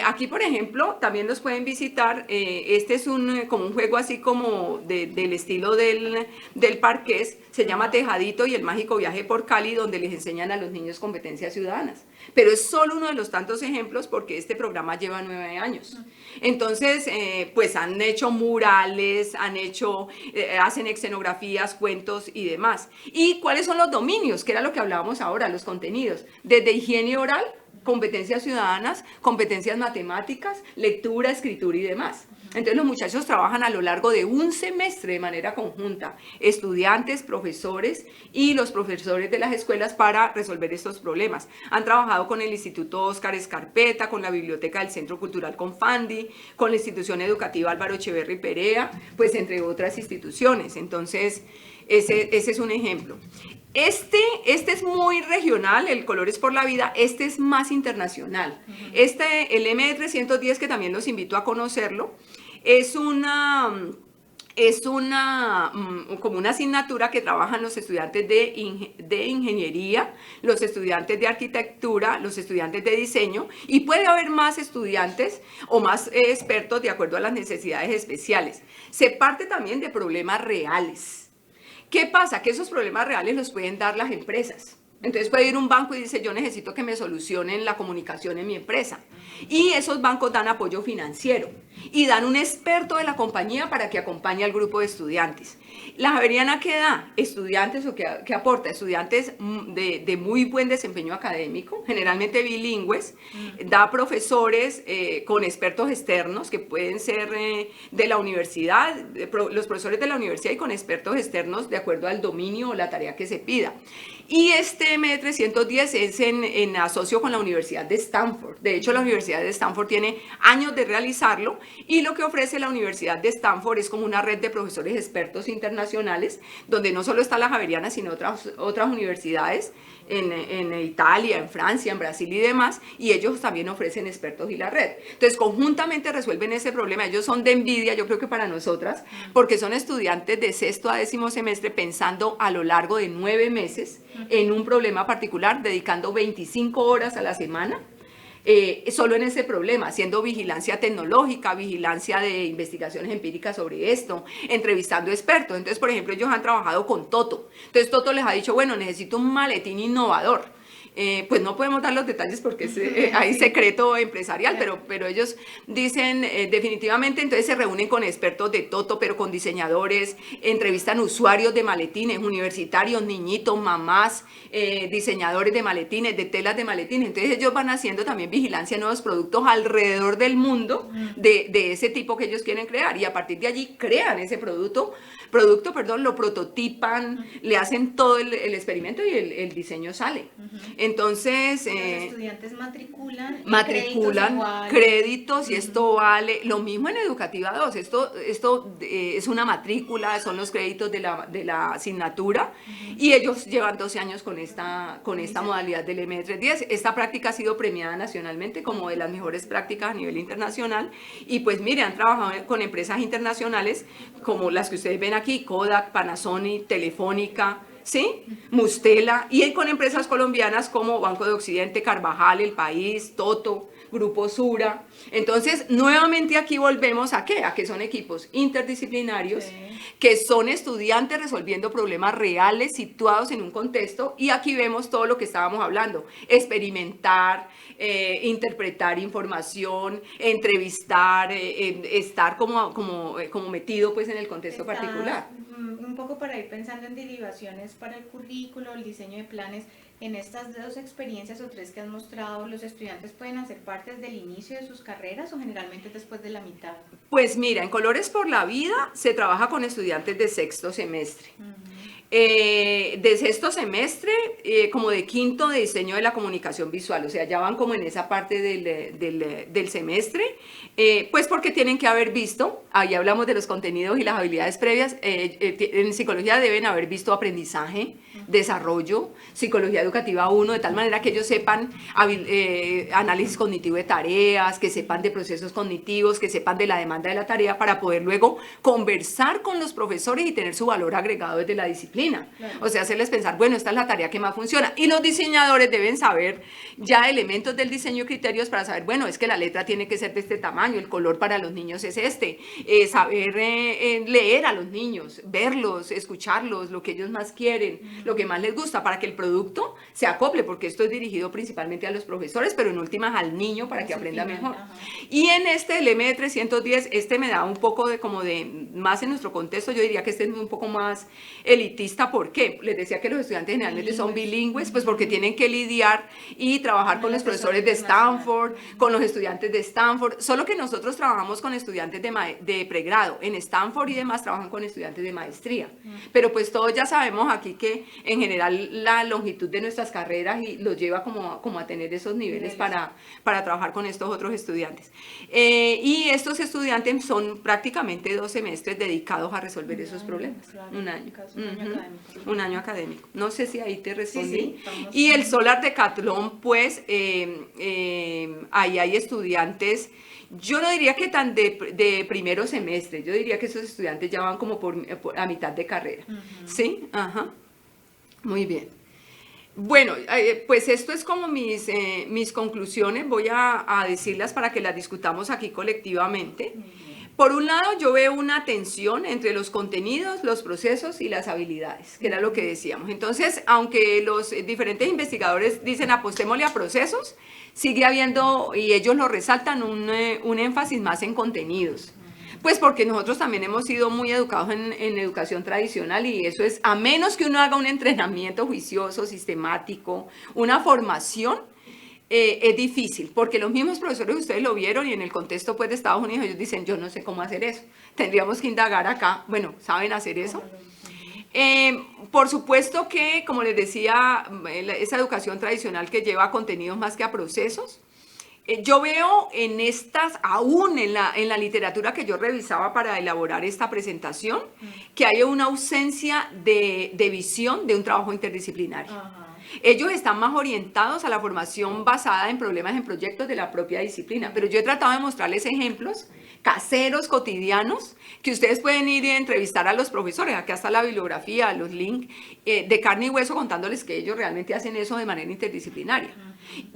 Aquí, por ejemplo, también los pueden visitar. Este es como un juego así como del estilo del parqués. Se llama Tejadito y el mágico viaje por Cali, donde les enseñan a los niños competencias ciudadanas. Pero es solo uno de los tantos ejemplos, porque este programa lleva 9 años. Entonces, pues han hecho murales, hacen escenografías, cuentos y demás. ¿Y cuáles son los dominios? Que era lo que hablábamos ahora, los contenidos. Desde higiene oral, competencias ciudadanas, competencias matemáticas, lectura, escritura y demás. Entonces los muchachos trabajan a lo largo de un semestre de manera conjunta, estudiantes, profesores y los profesores de las escuelas, para resolver estos problemas. Han trabajado con el Instituto Óscar Escarpeta, con la Biblioteca del Centro Cultural Confandi, con la institución educativa Álvaro Echeverri Perea, pues entre otras instituciones. Entonces ese es un ejemplo. Este es muy regional, el Colores por la Vida. Este es más internacional. El MD310, que también los invito a conocerlo, es como una asignatura que trabajan los estudiantes de ingeniería, los estudiantes de arquitectura, los estudiantes de diseño, y puede haber más estudiantes o más expertos de acuerdo a las necesidades especiales. Se parte también de problemas reales. ¿Qué pasa? Que esos problemas reales los pueden dar las empresas. Entonces puede ir un banco y dice: yo necesito que me solucionen la comunicación en mi empresa. Y esos bancos dan apoyo financiero y dan un experto de la compañía para que acompañe al grupo de estudiantes. ¿La Javeriana qué da? Estudiantes, o qué aporta? Estudiantes de muy buen desempeño académico, generalmente bilingües. Da profesores con expertos externos, que pueden ser de la universidad, los profesores de la universidad, y con expertos externos de acuerdo al dominio o la tarea que se pida. Y este MD310 es en asocio con la Universidad de Stanford. De hecho, la Universidad de Stanford tiene años de realizarlo, y lo que ofrece la Universidad de Stanford es como una red de profesores expertos internacionales, donde no solo está la Javeriana, sino otras universidades en Italia, en Francia, en Brasil y demás, y ellos también ofrecen expertos y la red. Entonces, conjuntamente resuelven ese problema. Ellos son de envidia, yo creo que para nosotras, porque son estudiantes de 6º a 10º semestre pensando a lo largo de 9 meses en un problema particular, dedicando 25 horas a la semana, solo en ese problema, haciendo vigilancia tecnológica, vigilancia de investigaciones empíricas sobre esto, entrevistando expertos. Entonces, por ejemplo, ellos han trabajado con Toto. Entonces Toto les ha dicho: bueno, necesito un maletín innovador. Pues no podemos dar los detalles porque hay secreto empresarial, pero ellos dicen definitivamente. Entonces se reúnen con expertos de Toto, pero con diseñadores, entrevistan usuarios de maletines, universitarios, niñitos, mamás, diseñadores de maletines, de telas de maletines. Entonces ellos van haciendo también vigilancia de nuevos productos alrededor del mundo de ese tipo que ellos quieren crear, y a partir de allí crean ese producto, lo prototipan, le hacen todo el experimento, y el diseño sale. Entonces, los estudiantes matriculan créditos y esto vale, lo mismo en Educativa 2, esto es una matrícula, son los créditos de la asignatura y ellos llevan 12 años con esta modalidad del M310. Esta práctica ha sido premiada nacionalmente como de las mejores prácticas a nivel internacional y pues mire, han trabajado con empresas internacionales como las que ustedes ven aquí, Kodak, Panasonic, Telefónica, ¿sí? Mustela, y con empresas colombianas como Banco de Occidente, Carvajal, El País, Toto, Grupo Sura. Entonces, nuevamente aquí volvemos ¿a qué? A que son equipos interdisciplinarios, que son estudiantes resolviendo problemas reales situados en un contexto, y aquí vemos todo lo que estábamos hablando, experimentar, interpretar información, entrevistar, estar como metido pues en el contexto particular. Un poco para ir pensando en derivaciones para el currículo, el diseño de planes. En estas 2 experiencias o 3 que has mostrado, ¿los estudiantes pueden hacer parte desde el inicio de sus carreras o generalmente después de la mitad? Pues mira, en Colores por la Vida se trabaja con estudiantes de 6º semestre. De 6º semestre, como de 5º de diseño de la comunicación visual, o sea, ya van como en esa parte del semestre, pues porque tienen que haber visto, ahí hablamos de los contenidos y las habilidades previas, en psicología deben haber visto aprendizaje, desarrollo, psicología educativa 1, de tal manera que ellos sepan análisis cognitivo de tareas, que sepan de procesos cognitivos, que sepan de la demanda de la tarea para poder luego conversar con los profesores y tener su valor agregado desde la disciplina. Claro. O sea, hacerles pensar, bueno, esta es la tarea que más funciona. Y los diseñadores deben saber ya elementos del diseño y criterios para saber, bueno, es que la letra tiene que ser de este tamaño, el color para los niños es este, saber leer a los niños, verlos, escucharlos, lo que ellos más quieren, lo que más les gusta, para que el producto se acople, porque esto es dirigido principalmente a los profesores, pero en últimas al niño para que aprenda mejor. Y en este, el M310, me da un poco más en nuestro contexto, yo diría que este es un poco más elitista. ¿Por qué? Les decía que los estudiantes generalmente son bilingües, pues porque tienen que lidiar y trabajar con los profesores de Stanford, con los estudiantes de Stanford, solo que nosotros trabajamos con estudiantes de pregrado, en Stanford y demás trabajan con estudiantes de maestría, pero pues todos ya sabemos aquí que en general la longitud de nuestras carreras los lleva como a tener esos niveles para trabajar con estos otros estudiantes. Y estos estudiantes son prácticamente 2 semestres dedicados a resolver esos problemas, un año. Un año académico. No sé si ahí te respondí. Sí, y el Solar Decathlon, pues, ahí hay estudiantes, yo no diría que tan de primero semestre, yo diría que esos estudiantes ya van como a mitad de carrera. ¿Sí? Ajá. Muy bien. Bueno, pues esto es como mis conclusiones, voy a decirlas para que las discutamos aquí colectivamente. Por un lado, yo veo una tensión entre los contenidos, los procesos y las habilidades, que era lo que decíamos. Entonces, aunque los diferentes investigadores dicen apostémosle a procesos, sigue habiendo, y ellos lo resaltan, un énfasis más en contenidos. Pues porque nosotros también hemos sido muy educados en educación tradicional y eso es, a menos que uno haga un entrenamiento juicioso, sistemático, una formación, es difícil, porque los mismos profesores, ustedes lo vieron, y en el contexto pues de Estados Unidos, ellos dicen, yo no sé cómo hacer eso, tendríamos que indagar acá. Bueno, ¿saben hacer eso? Por supuesto que, como les decía, esa educación tradicional que lleva a contenidos más que a procesos. Yo veo en estas, aún en la literatura que yo revisaba para elaborar esta presentación, que hay una ausencia de visión de un trabajo interdisciplinario. Ellos están más orientados a la formación basada en problemas en proyectos de la propia disciplina, pero yo he tratado de mostrarles ejemplos caseros, cotidianos, que ustedes pueden ir y entrevistar a los profesores. Acá está la bibliografía, los links de carne y hueso contándoles que ellos realmente hacen eso de manera interdisciplinaria.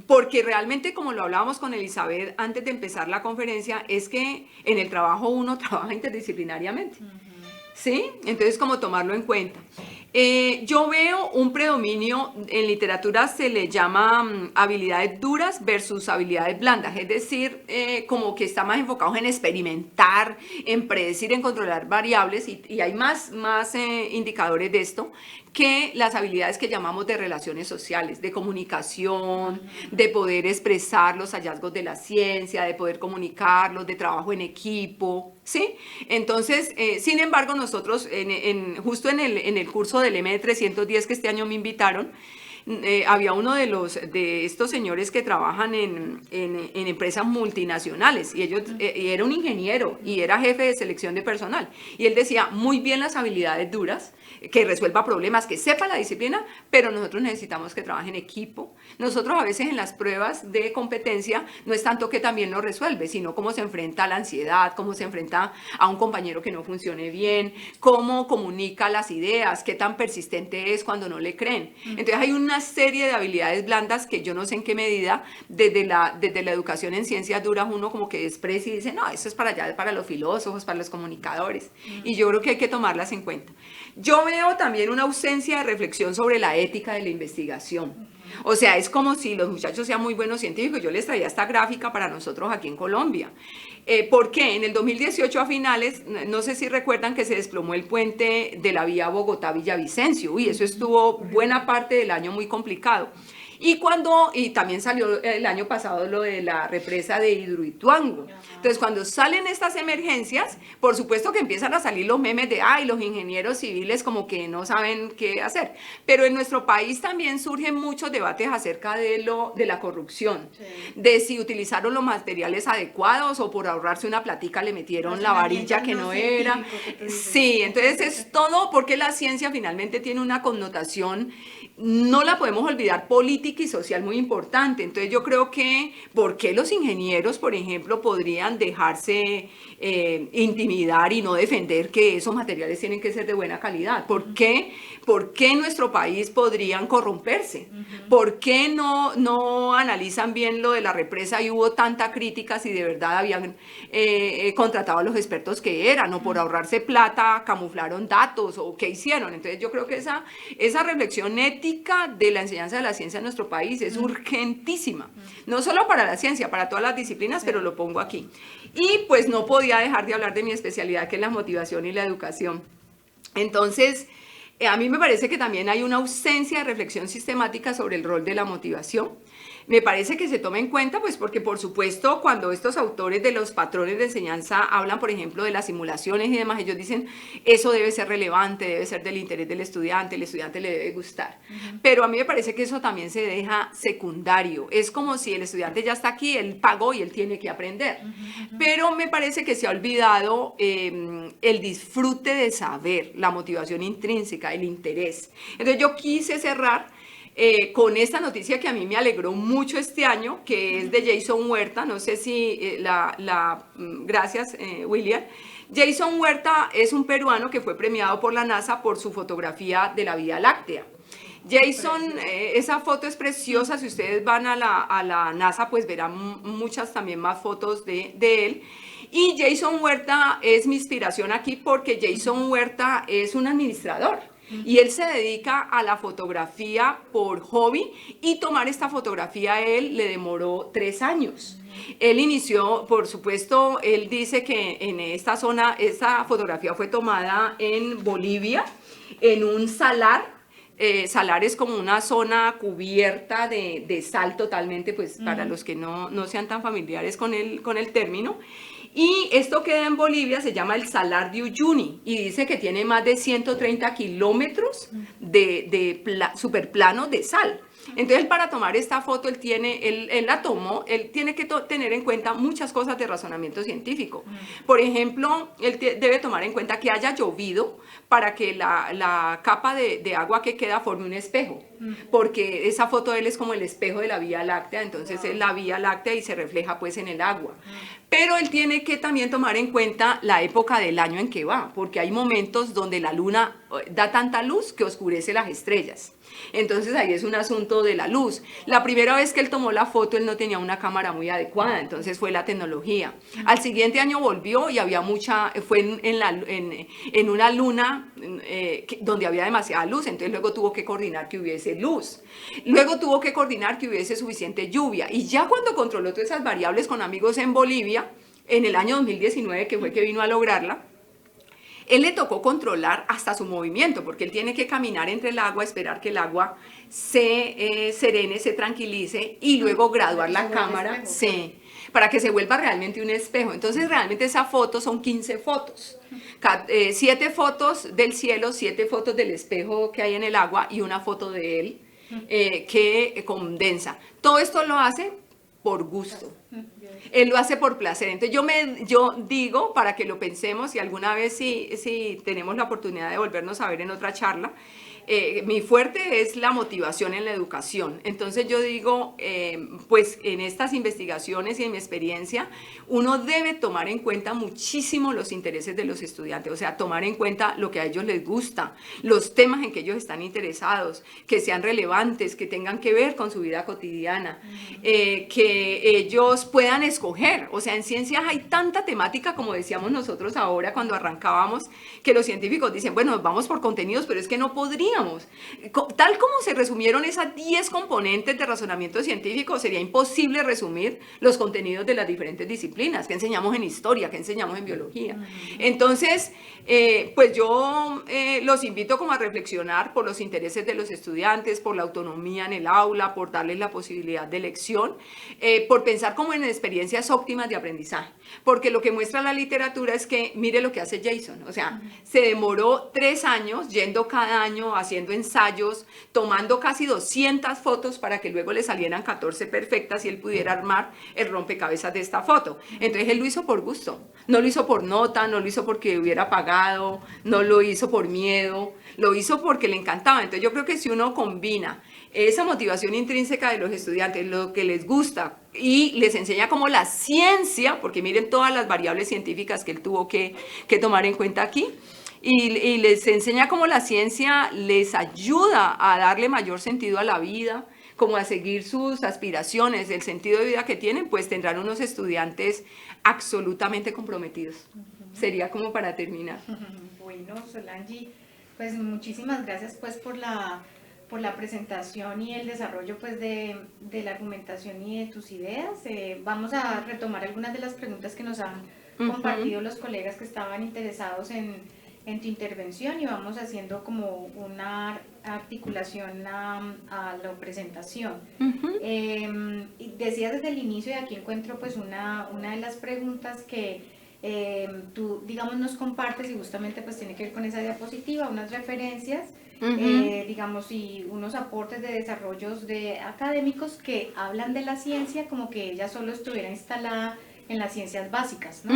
Porque realmente, como lo hablábamos con Elizabeth antes de empezar la conferencia, es que en el trabajo uno trabaja interdisciplinariamente. ¿Sí? Entonces, como tomarlo en cuenta. Yo veo un predominio, en literatura se le llama habilidades duras versus habilidades blandas, es decir, como que está más enfocado en experimentar, en predecir, en controlar variables, y hay más indicadores de esto, que las habilidades que llamamos de relaciones sociales, de comunicación, de poder expresar los hallazgos de la ciencia, de poder comunicarlos, de trabajo en equipo, ¿sí? Entonces, sin embargo, nosotros justo en el curso del M310 que este año me invitaron, había uno de estos señores que trabajan en empresas multinacionales y y era un ingeniero y era jefe de selección de personal. Y él decía, muy bien las habilidades duras, que resuelva problemas, que sepa la disciplina, pero nosotros necesitamos que trabaje en equipo. Nosotros a veces en las pruebas de competencia no es tanto que también lo resuelve, sino cómo se enfrenta a la ansiedad, cómo se enfrenta a un compañero que no funcione bien, cómo comunica las ideas, qué tan persistente es cuando no le creen. Entonces hay una serie de habilidades blandas que yo no sé en qué medida desde la educación en ciencias duras uno como que desprecia y dice, no, eso es para allá, para los filósofos, para los comunicadores. Y yo creo que hay que tomarlas en cuenta. Yo veo también una ausencia de reflexión sobre la ética de la investigación. O sea, es como si los muchachos sean muy buenos científicos. Yo les traía esta gráfica para nosotros aquí en Colombia. ¿Por qué? En el 2018 a finales, no sé si recuerdan que se desplomó el puente de la vía Bogotá-Villavicencio. Uy, eso estuvo buena parte del año muy complicado. Y también salió el año pasado lo de la represa de Hidroituango. Entonces, cuando salen estas emergencias, por supuesto que empiezan a salir los memes de, ay, los ingenieros civiles como que no saben qué hacer. Pero en nuestro país también surgen muchos debates acerca de la corrupción, de si utilizaron los materiales adecuados o por ahorrarse una platica le metieron la varilla que no era. Sí, entonces es todo porque la ciencia finalmente tiene una connotación, no la podemos olvidar, política y social muy importante. Entonces yo creo que, ¿por qué los ingenieros, por ejemplo, podrían dejarse intimidar y no defender que esos materiales tienen que ser de buena calidad? ¿Por qué en nuestro país podrían corromperse? ¿Por qué no analizan bien lo de la represa y hubo tanta crítica si de verdad habían contratado a los expertos que eran, o por ahorrarse plata camuflaron datos o qué hicieron? Entonces yo creo que esa reflexión ética de la enseñanza de la ciencia en nuestro país es urgentísima, no solo para la ciencia, para todas las disciplinas, pero lo pongo aquí. Y pues no podía dejar de hablar de mi especialidad, que es la motivación y la educación. Entonces, a mí me parece que también hay una ausencia de reflexión sistemática sobre el rol de la motivación. Me parece que se toma en cuenta, pues porque por supuesto cuando estos autores de los patrones de enseñanza hablan, por ejemplo, de las simulaciones y demás, ellos dicen, eso debe ser relevante, debe ser del interés del estudiante, el estudiante le debe gustar. Pero a mí me parece que eso también se deja secundario. Es como si el estudiante ya está aquí, él pagó y él tiene que aprender. Pero me parece que se ha olvidado el disfrute de saber, la motivación intrínseca, el interés. Entonces yo quise cerrar con esta noticia que a mí me alegró mucho este año, que es de Jason Huerta. No sé si gracias, William. Jason Huerta es un peruano que fue premiado por la NASA por su fotografía de la Vía Láctea. Jason, esa foto es preciosa. Si ustedes van a la NASA, pues verán muchas también más fotos de él. Y Jason Huerta es mi inspiración aquí porque Jason Huerta es un administrador. Y él se dedica a la fotografía por hobby, y tomar esta fotografía a él le demoró 3 años. Él inició, por supuesto, él dice que en esta zona, esta fotografía fue tomada en Bolivia, en un salar. Salar es como una zona cubierta de sal totalmente, pues para los que no sean tan familiares con el término. Y esto queda en Bolivia, se llama el Salar de Uyuni, y dice que tiene más de 130 kilómetros de superplano de sal. Entonces, para tomar esta foto, él tiene que tener en cuenta muchas cosas de razonamiento científico. Por ejemplo, él debe tomar en cuenta que haya llovido para que la capa de agua que queda forme un espejo, porque esa foto de él es como el espejo de la Vía Láctea, entonces es la Vía Láctea y se refleja pues en el agua. Pero él tiene que también tomar en cuenta la época del año en que va, porque hay momentos donde la luna da tanta luz que oscurece las estrellas. Entonces ahí es un asunto de la luz. La primera vez que él tomó la foto, él no tenía una cámara muy adecuada, entonces fue la tecnología. Al siguiente año volvió y había fue en una luna donde había demasiada luz, entonces luego tuvo que coordinar que hubiese luz. Luego tuvo que coordinar que hubiese suficiente lluvia. Y ya cuando controló todas esas variables con amigos en Bolivia, en el año 2019, que fue que vino a lograrla, él le tocó controlar hasta su movimiento, porque él tiene que caminar entre el agua, esperar que el agua se serene, se tranquilice, y luego graduar la cámara para que se vuelva realmente un espejo. Entonces realmente esa foto son 15 fotos, 7 fotos del cielo, 7 fotos del espejo que hay en el agua y una foto de él que condensa. Todo esto lo hace por gusto. Él lo hace por placer. Entonces yo digo, para que lo pensemos, y alguna vez si tenemos la oportunidad de volvernos a ver en otra charla, mi fuerte es la motivación en la educación. Entonces yo digo, pues en estas investigaciones y en mi experiencia, uno debe tomar en cuenta muchísimo los intereses de los estudiantes, o sea, tomar en cuenta lo que a ellos les gusta, los temas en que ellos están interesados, que sean relevantes, que tengan que ver con su vida cotidiana, que ellos puedan escoger. O sea, en ciencias hay tanta temática, como decíamos nosotros ahora cuando arrancábamos, que los científicos dicen, bueno, vamos por contenidos, pero es que no podríamos. Tal como se resumieron esas 10 componentes de razonamiento científico, sería imposible resumir los contenidos de las diferentes disciplinas que enseñamos en historia, que enseñamos en biología. Entonces, pues yo los invito como a reflexionar por los intereses de los estudiantes, por la autonomía en el aula, por darles la posibilidad de elección, por pensar como en experiencias óptimas de aprendizaje. Porque lo que muestra la literatura es que, mire lo que hace Jason, o sea, se demoró 3 años yendo cada año haciendo ensayos, tomando casi 200 fotos para que luego le salieran 14 perfectas y él pudiera armar el rompecabezas de esta foto. Entonces él lo hizo por gusto, no lo hizo por nota, no lo hizo porque hubiera pagado, no lo hizo por miedo, lo hizo porque le encantaba. Entonces yo creo que si uno combina esa motivación intrínseca de los estudiantes, lo que les gusta, y les enseña como la ciencia, porque miren todas las variables científicas que él tuvo que tomar en cuenta aquí, y les enseña cómo la ciencia les ayuda a darle mayor sentido a la vida, como a seguir sus aspiraciones, el sentido de vida que tienen, pues tendrán unos estudiantes absolutamente comprometidos. Sería como para terminar. Bueno, Solange, pues muchísimas gracias pues por la presentación y el desarrollo pues de la argumentación y de tus ideas. Vamos a retomar algunas de las preguntas que nos han compartido los colegas que estaban interesados en tu intervención, y vamos haciendo como una articulación a la presentación. Decías desde el inicio, y aquí encuentro pues una de las preguntas que tú, digamos, nos compartes, y justamente pues tiene que ver con esa diapositiva, unas referencias, digamos, y unos aportes de desarrollos de académicos que hablan de la ciencia como que ella solo estuviera instalada en las ciencias básicas, ¿no?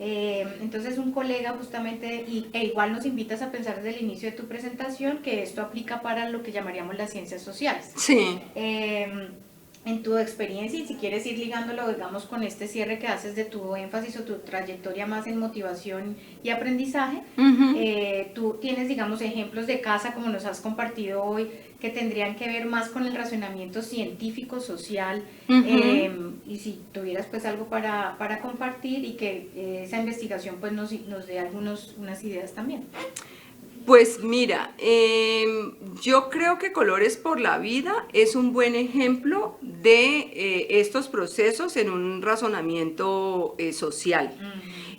Entonces un colega justamente, e igual nos invitas a pensar desde el inicio de tu presentación que esto aplica para lo que llamaríamos las ciencias sociales. Sí. En tu experiencia, y si quieres ir ligándolo, digamos, con este cierre que haces de tu énfasis o tu trayectoria más en motivación y aprendizaje, tú tienes, digamos, ejemplos de casa, como nos has compartido hoy, que tendrían que ver más con el razonamiento científico, social, y si tuvieras pues algo para compartir, y que esa investigación pues nos dé unas ideas también. Pues mira, yo creo que Colores por la Vida es un buen ejemplo de estos procesos en un razonamiento social.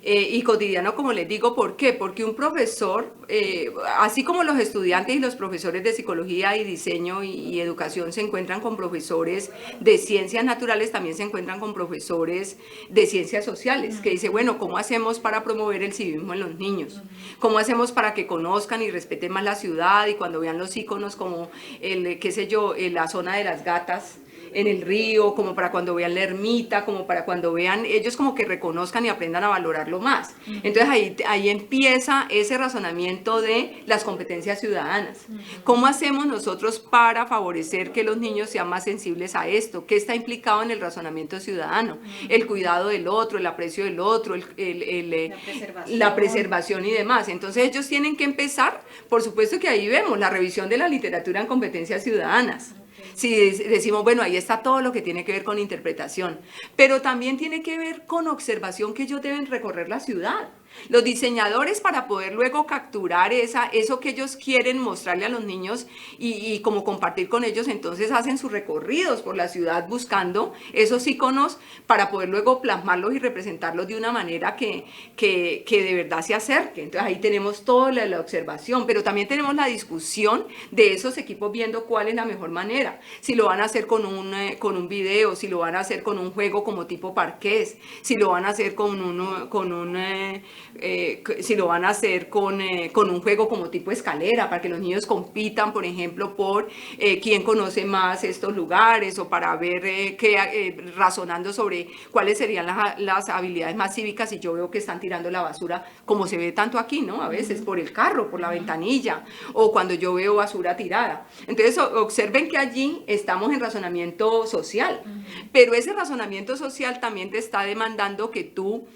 Y cotidiano, como les digo. ¿Por qué? Porque un profesor, así como los estudiantes y los profesores de psicología y diseño y educación se encuentran con profesores de ciencias naturales, también se encuentran con profesores de ciencias sociales, que dice, bueno, ¿cómo hacemos para promover el civismo en los niños? ¿Cómo hacemos para que conozcan y respeten más la ciudad, y cuando vean los íconos como qué sé yo, la zona de las gatas en el río, como para cuando vean la ermita, como para cuando vean, ellos como que reconozcan y aprendan a valorarlo más? Entonces ahí empieza ese razonamiento de las competencias ciudadanas. ¿Cómo hacemos nosotros para favorecer que los niños sean más sensibles a esto? ¿Qué está implicado en el razonamiento ciudadano? El cuidado del otro, el aprecio del otro, la preservación y demás. Entonces ellos tienen que empezar, por supuesto que ahí vemos la revisión de la literatura en competencias ciudadanas. Si decimos, bueno, ahí está todo lo que tiene que ver con interpretación, pero también tiene que ver con observación, que ellos deben recorrer la ciudad. Los diseñadores, para poder luego capturar eso que ellos quieren mostrarle a los niños y como compartir con ellos, entonces hacen sus recorridos por la ciudad buscando esos iconos para poder luego plasmarlos y representarlos de una manera que de verdad se acerque. Entonces ahí tenemos toda la observación, pero también tenemos la discusión de esos equipos viendo cuál es la mejor manera. Si lo van a hacer con un video, si lo van a hacer con un juego como tipo parqués, si lo van a hacer con un si lo van a hacer con un juego como tipo escalera, para que los niños compitan, por ejemplo, por quién conoce más estos lugares, o para ver razonando sobre cuáles serían las habilidades más cívicas si yo veo que están tirando la basura, como se ve tanto aquí, ¿no? A veces por el carro, por la ventanilla, o cuando yo veo basura tirada. Entonces observen que allí estamos en razonamiento social, pero ese razonamiento social también te está demandando que tú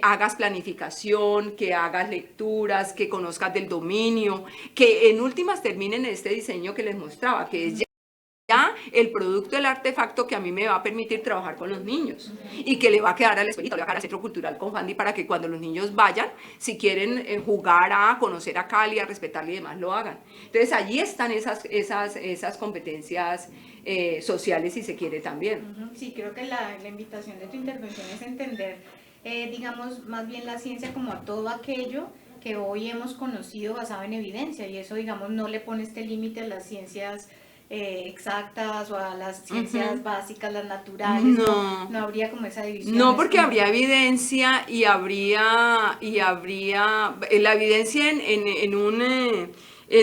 hagas planificación, que hagas lecturas, que conozcas del dominio, que en últimas terminen en este diseño que les mostraba, que es ya el producto del artefacto que a mí me va a permitir trabajar con los niños y que le va a quedar a la escuelita, le va a quedar al Centro Cultural Confandi, para que cuando los niños vayan, si quieren jugar a conocer a Cali, a respetarle y demás, lo hagan. Entonces allí están esas competencias sociales, si se quiere, también. Sí, creo que la invitación de tu intervención es entender, digamos, más bien la ciencia como a todo aquello que hoy hemos conocido basado en evidencia, y eso, digamos, no le pone este límite a las ciencias exactas o a las ciencias básicas, las naturales. No habría como esa división. No, porque habría evidencia y habría la evidencia en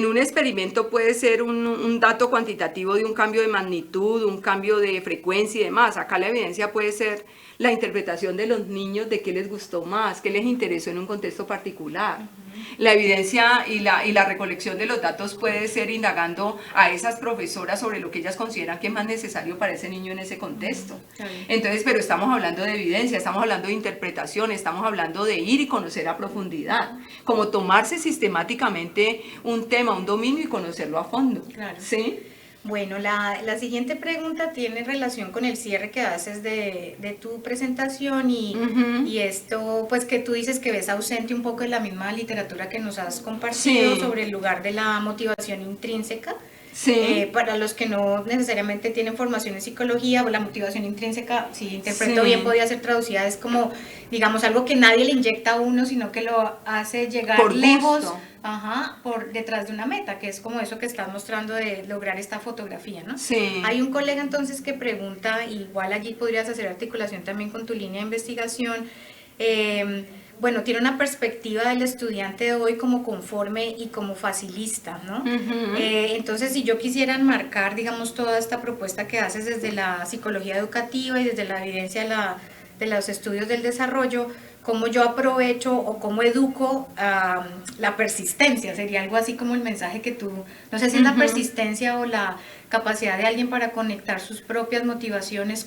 un experimento puede ser un dato cuantitativo de un cambio de magnitud, un cambio de frecuencia y demás. Acá la evidencia puede ser la interpretación de los niños de qué les gustó más, qué les interesó en un contexto particular. La evidencia y la recolección de los datos puede ser indagando a esas profesoras sobre lo que ellas consideran que es más necesario para ese niño en ese contexto. Entonces, pero estamos hablando de evidencia, estamos hablando de interpretación, estamos hablando de ir y conocer a profundidad, como tomarse sistemáticamente un tema, un dominio y conocerlo a fondo. Claro. ¿Sí? Bueno, la siguiente pregunta tiene relación con el cierre que haces de tu presentación y esto, pues que tú dices que ves ausente un poco en la misma literatura que nos has compartido sobre el lugar de la motivación intrínseca. Sí. Para los que no necesariamente tienen formación en psicología, la motivación intrínseca, si interpreto bien, podría ser traducida, es como, digamos, algo que nadie le inyecta a uno, sino que lo hace llegar por lejos, gusto. Por detrás de una meta, que es como eso que estás mostrando de lograr esta fotografía, ¿no? Sí. Hay un colega entonces que pregunta, igual allí podrías hacer articulación también con tu línea de investigación, bueno, tiene una perspectiva del estudiante de hoy como conforme y como facilista, ¿no? Entonces, si yo quisiera enmarcar, digamos, toda esta propuesta que haces desde la psicología educativa y desde la evidencia de los estudios del desarrollo, ¿cómo yo aprovecho o cómo educo la persistencia? Sería algo así como el mensaje que tú, no sé si es la persistencia o la capacidad de alguien para conectar sus propias motivaciones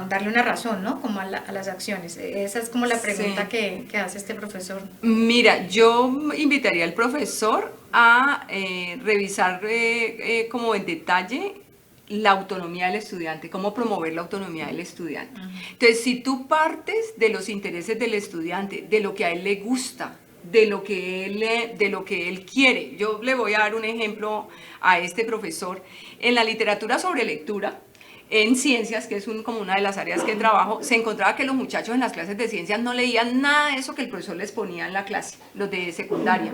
darle una razón, ¿no? Como a las acciones. Esa es como la pregunta que hace este profesor. Mira, yo invitaría al profesor a revisar como en detalle la autonomía del estudiante, cómo promover la autonomía del estudiante. Entonces, si tú partes de los intereses del estudiante, de lo que a él le gusta, de lo que él quiere. Yo le voy a dar un ejemplo a este profesor. En la literatura sobre lectura, en ciencias, que es como una de las áreas que trabajo, se encontraba que los muchachos en las clases de ciencias no leían nada de eso que el profesor les ponía en la clase, los de secundaria.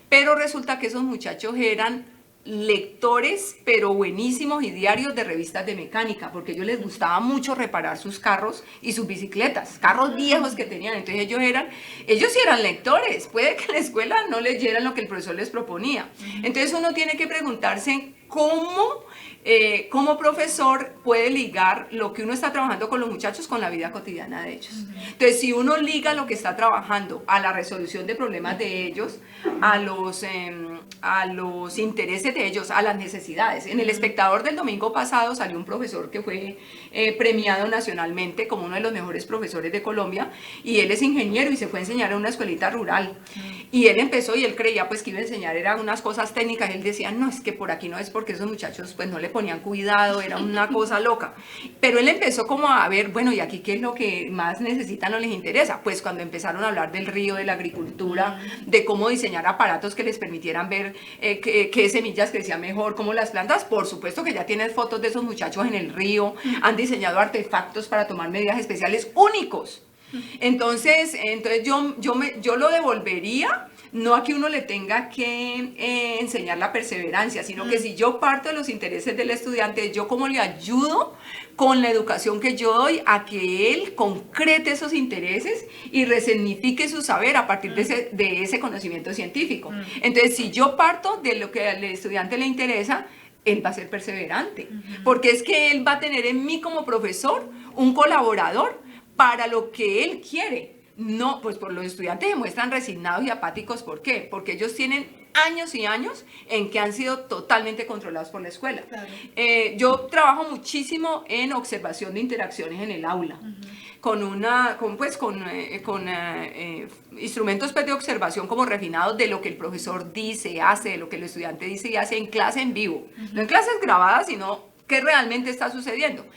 Pero resulta que esos muchachos eran lectores, pero buenísimos y diarios de revistas de mecánica, porque a ellos les gustaba mucho reparar sus carros y sus bicicletas, carros viejos que tenían. Entonces ellos sí eran lectores. Puede que en la escuela no leyeran lo que el profesor les proponía. Entonces uno tiene que preguntarse cómo como profesor puede ligar lo que uno está trabajando con los muchachos con la vida cotidiana de ellos. Entonces, si uno liga lo que está trabajando a la resolución de problemas de ellos, a los intereses de ellos, a las necesidades. En El Espectador del domingo pasado salió un profesor que fue premiado nacionalmente como uno de los mejores profesores de Colombia, y él es ingeniero y se fue a enseñar en una escuelita rural. Y él empezó y él creía pues que iba a enseñar, eran unas cosas técnicas. Él decía, no, es que por aquí no es, porque esos muchachos pues no le ponían cuidado, era una cosa loca. Pero él empezó como a ver, bueno, ¿y aquí qué es lo que más necesitan o les interesa? Pues cuando empezaron a hablar del río, de la agricultura, de cómo diseñar aparatos que les permitieran ver qué semillas crecían mejor, cómo las plantas, por supuesto que ya tienen fotos de esos muchachos en el río, han diseñado artefactos para tomar medidas especiales únicos. Entonces yo lo devolvería no a que uno le tenga que enseñar la perseverancia, sino que si yo parto de los intereses del estudiante, yo cómo le ayudo con la educación que yo doy a que él concrete esos intereses y resignifique su saber a partir de ese conocimiento científico. Entonces, si yo parto de lo que al estudiante le interesa, él va a ser perseverante, porque es que él va a tener en mí como profesor un colaborador para lo que él quiere. No, pues por los estudiantes se muestran resignados y apáticos. ¿Por qué? Porque ellos tienen años y años en que han sido totalmente controlados por la escuela. Claro. Yo trabajo muchísimo en observación de interacciones en el aula, con instrumentos de observación como refinados de lo que el profesor dice, hace, de lo que el estudiante dice y hace en clase en vivo. No en clases grabadas, sino qué realmente está sucediendo.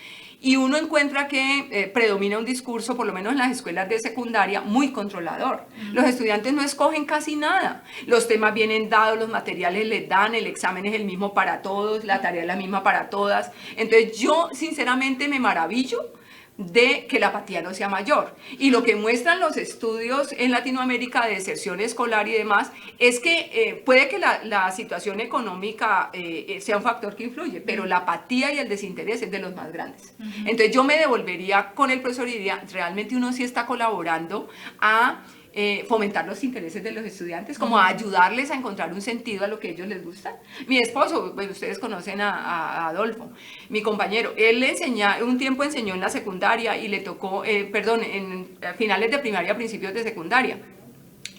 Y uno encuentra que predomina un discurso, por lo menos en las escuelas de secundaria, muy controlador. Los estudiantes no escogen casi nada. Los temas vienen dados, los materiales les dan, el examen es el mismo para todos, la tarea es la misma para todas. Entonces yo sinceramente me maravillo de que la apatía no sea mayor. Y lo que muestran los estudios en Latinoamérica de deserción escolar y demás es que puede que la situación económica sea un factor que influye, pero la apatía y el desinterés es de los más grandes. Entonces yo me devolvería con el profesor y diría, realmente uno sí está colaborando a fomentar los intereses de los estudiantes, como a ayudarles a encontrar un sentido a lo que a ellos les gusta. Mi esposo, bueno, ustedes conocen a Adolfo, mi compañero, él un tiempo enseñó en la secundaria y le tocó, en finales de primaria, principios de secundaria.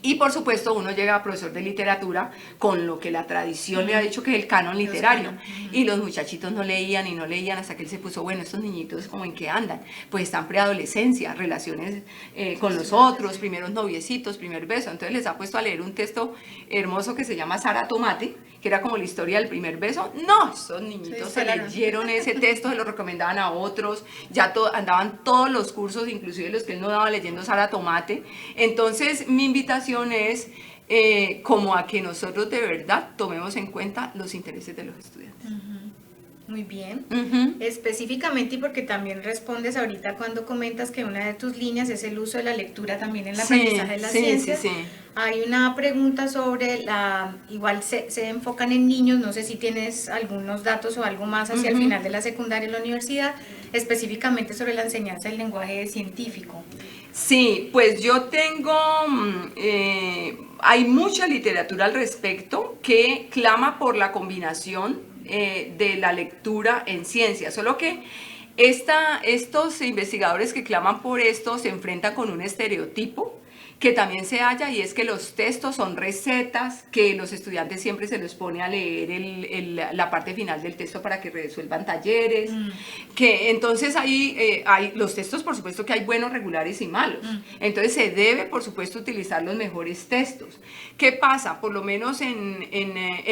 Y por supuesto uno llega a profesor de literatura con lo que la tradición le ha dicho que es el canon literario. Y los muchachitos no leían y no leían hasta que él se puso, bueno, estos niñitos ¿cómo en qué andan? Pues están preadolescencia, relaciones con los otros, primeros noviecitos, primer beso. Entonces les ha puesto a leer un texto hermoso que se llama Sara Tomate, que era como la historia del primer beso. No, esos niñitos se leyeron ese texto, se lo recomendaban a otros, ya andaban todos los cursos, inclusive los que él no daba, leyendo Sara Tomate. Entonces mi invitación es como a que nosotros de verdad tomemos en cuenta los intereses de los estudiantes. Muy bien. Específicamente, y porque también respondes ahorita cuando comentas que una de tus líneas es el uso de la lectura también en el aprendizaje de las ciencias. Hay una pregunta sobre igual se enfocan en niños, no sé si tienes algunos datos o algo más hacia el final de la secundaria y la universidad, específicamente sobre la enseñanza del lenguaje científico. Sí, pues yo tengo, hay mucha literatura al respecto que clama por la combinación de la lectura en ciencia, solo que estos investigadores que claman por esto se enfrentan con un estereotipo que también se halla, y es que los textos son recetas que los estudiantes siempre se los pone a leer la parte final del texto para que resuelvan talleres, que entonces hay los textos, por supuesto que hay buenos, regulares y malos, entonces se debe por supuesto utilizar los mejores textos. ¿Qué pasa? Por lo menos en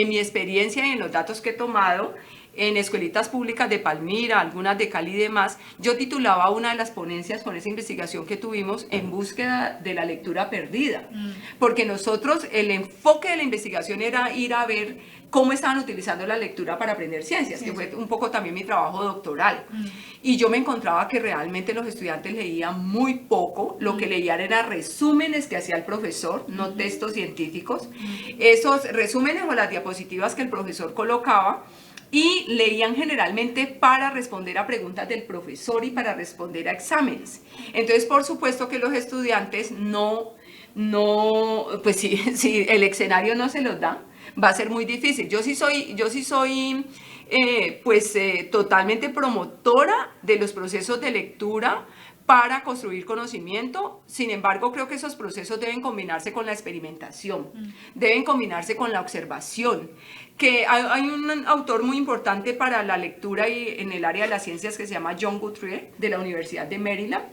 mi experiencia y en los datos que he tomado, en escuelitas públicas de Palmira, algunas de Cali y demás, yo titulaba una de las ponencias con esa investigación que tuvimos en búsqueda de la lectura perdida, porque nosotros, el enfoque de la investigación era ir a ver cómo estaban utilizando la lectura para aprender ciencias, que fue un poco también mi trabajo doctoral. Y yo me encontraba que realmente los estudiantes leían muy poco, lo que leían eran resúmenes que hacía el profesor, no textos científicos, esos resúmenes o las diapositivas que el profesor colocaba, y leían generalmente para responder a preguntas del profesor y para responder a exámenes. Entonces, por supuesto que los estudiantes pues si el escenario no se los da, va a ser muy difícil. Yo sí soy totalmente promotora de los procesos de lectura para construir conocimiento. Sin embargo, creo que esos procesos deben combinarse con la experimentación, deben combinarse con la observación, que hay un autor muy importante para la lectura y en el área de las ciencias que se llama John Guthrie, de la Universidad de Maryland,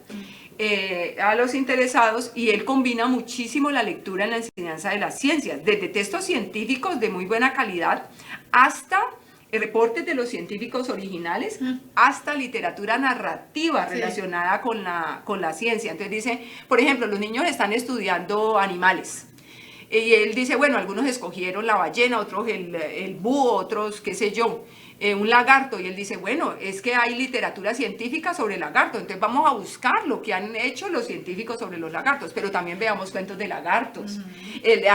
a los interesados, y él combina muchísimo la lectura en la enseñanza de las ciencias, desde textos científicos de muy buena calidad hasta reportes de los científicos originales, hasta literatura narrativa relacionada con la ciencia. Entonces dice, por ejemplo, los niños están estudiando animales, Y él dice, bueno, algunos escogieron la ballena, otros el búho, otros qué sé yo, un lagarto, y él dice, bueno, es que hay literatura científica sobre el lagarto, entonces vamos a buscar lo que han hecho los científicos sobre los lagartos, pero también veamos cuentos de lagartos, el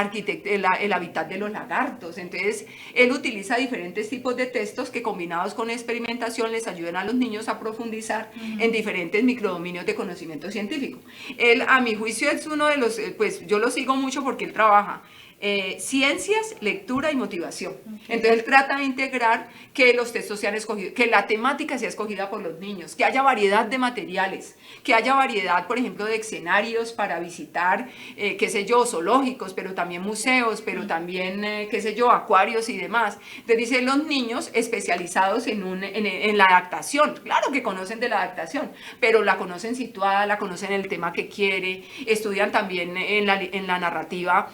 hábitat de los lagartos. Entonces él utiliza diferentes tipos de textos que combinados con experimentación les ayudan a los niños a profundizar en diferentes microdominios de conocimiento científico. Él, a mi juicio, es uno de los, pues yo lo sigo mucho porque él trabaja ciencias, lectura y motivación. Entonces él trata de integrar que los textos sean escogidos, que la temática sea escogida por los niños, que haya variedad de materiales, que haya variedad, por ejemplo, de escenarios para visitar, qué sé yo, zoológicos, pero también museos, pero también, qué sé yo, acuarios y demás. Entonces dice, los niños especializados en la adaptación, claro que conocen de la adaptación, pero la conocen situada, la conocen en el tema que quiere, estudian también en la narrativa,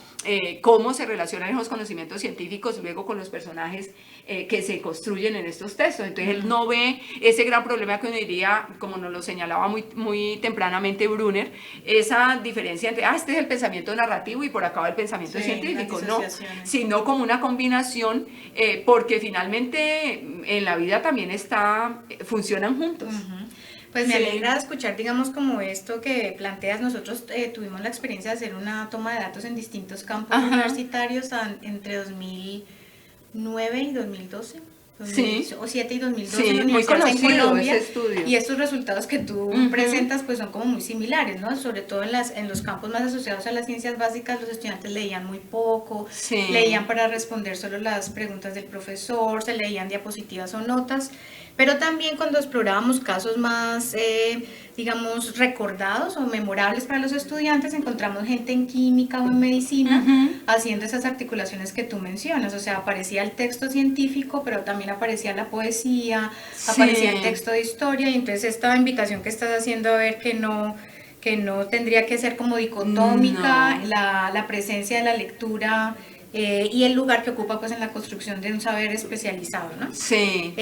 cómo se relacionan esos conocimientos científicos luego con los personajes que se construyen en estos textos. Entonces él no ve ese gran problema que uno diría, como nos lo señalaba muy tempranamente Brunner, esa diferencia entre, este es el pensamiento narrativo y por acá va el pensamiento científico, no, sino como una combinación, porque finalmente en la vida también funcionan juntos. Pues me alegra escuchar, digamos, como esto que planteas. Nosotros tuvimos la experiencia de hacer una toma de datos en distintos campos universitarios entre 2009 y 2012. O 7 y 2012 en la Universidad en Colombia, ese estudio. Y estos resultados que tú presentas pues son como muy similares, ¿no? Sobre todo en los campos más asociados a las ciencias básicas, los estudiantes leían muy poco, leían para responder solo las preguntas del profesor, se leían diapositivas o notas, pero también cuando explorábamos casos más, digamos, recordados o memorables para los estudiantes, encontramos gente en química o en medicina haciendo esas articulaciones que tú mencionas. O sea, aparecía el texto científico, pero también aparecía la poesía, aparecía el texto de historia, y entonces esta invitación que estás haciendo a ver que no tendría que ser como dicotómica la presencia de la lectura y el lugar que ocupa pues en la construcción de un saber especializado, ¿no? Sí.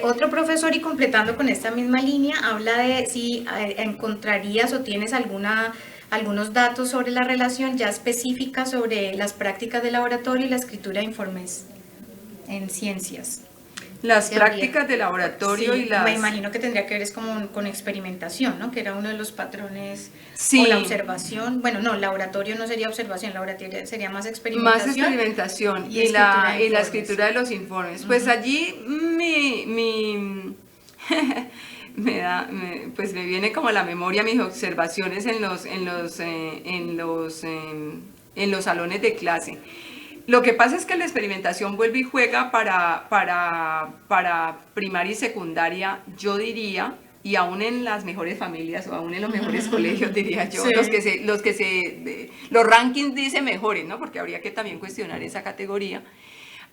Otro profesor, y completando con esta misma línea, habla de si encontrarías o tienes algunos datos sobre la relación ya específica sobre las prácticas de laboratorio y la escritura de informes en ciencias. Las prácticas de laboratorio y las... Me imagino que tendría que ver con experimentación, ¿no? Que era uno de los patrones, o la observación. Bueno, no, laboratorio no sería observación, laboratorio sería más experimentación. Más experimentación y la escritura de los informes. Pues allí pues me viene como a la memoria mis observaciones en los salones de clase. Lo que pasa es que la experimentación vuelve y juega para primaria y secundaria, yo diría, y aún en las mejores familias o aún en los mejores colegios, diría yo, los rankings dicen mejores, ¿no? Porque habría que también cuestionar esa categoría.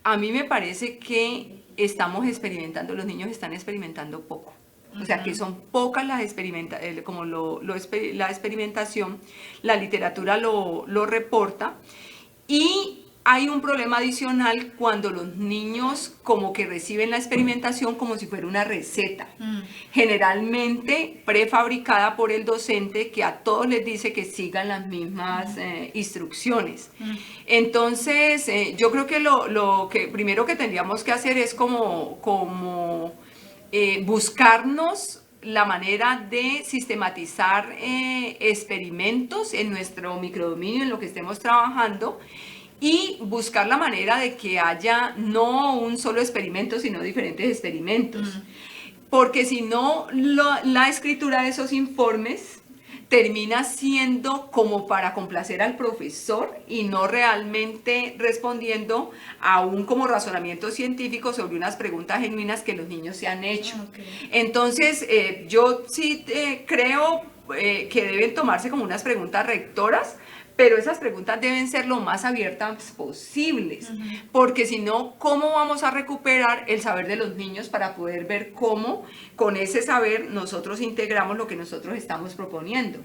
A mí me parece que estamos experimentando, los niños están experimentando poco. O sea, que son pocas la experimentación, la literatura lo reporta, y hay un problema adicional cuando los niños como que reciben la experimentación como si fuera una receta, generalmente prefabricada por el docente, que a todos les dice que sigan las mismas instrucciones. Entonces, yo creo que lo que primero que tendríamos que hacer es como buscarnos la manera de sistematizar experimentos en nuestro microdominio, en lo que estemos trabajando, y buscar la manera de que haya no un solo experimento, sino diferentes experimentos. Porque si no, la escritura de esos informes termina siendo como para complacer al profesor y no realmente respondiendo a un como razonamiento científico sobre unas preguntas genuinas que los niños se han hecho. Entonces, yo sí creo que deben tomarse como unas preguntas rectoras, pero esas preguntas deben ser lo más abiertas posibles, porque si no, ¿cómo vamos a recuperar el saber de los niños para poder ver cómo con ese saber nosotros integramos lo que nosotros estamos proponiendo?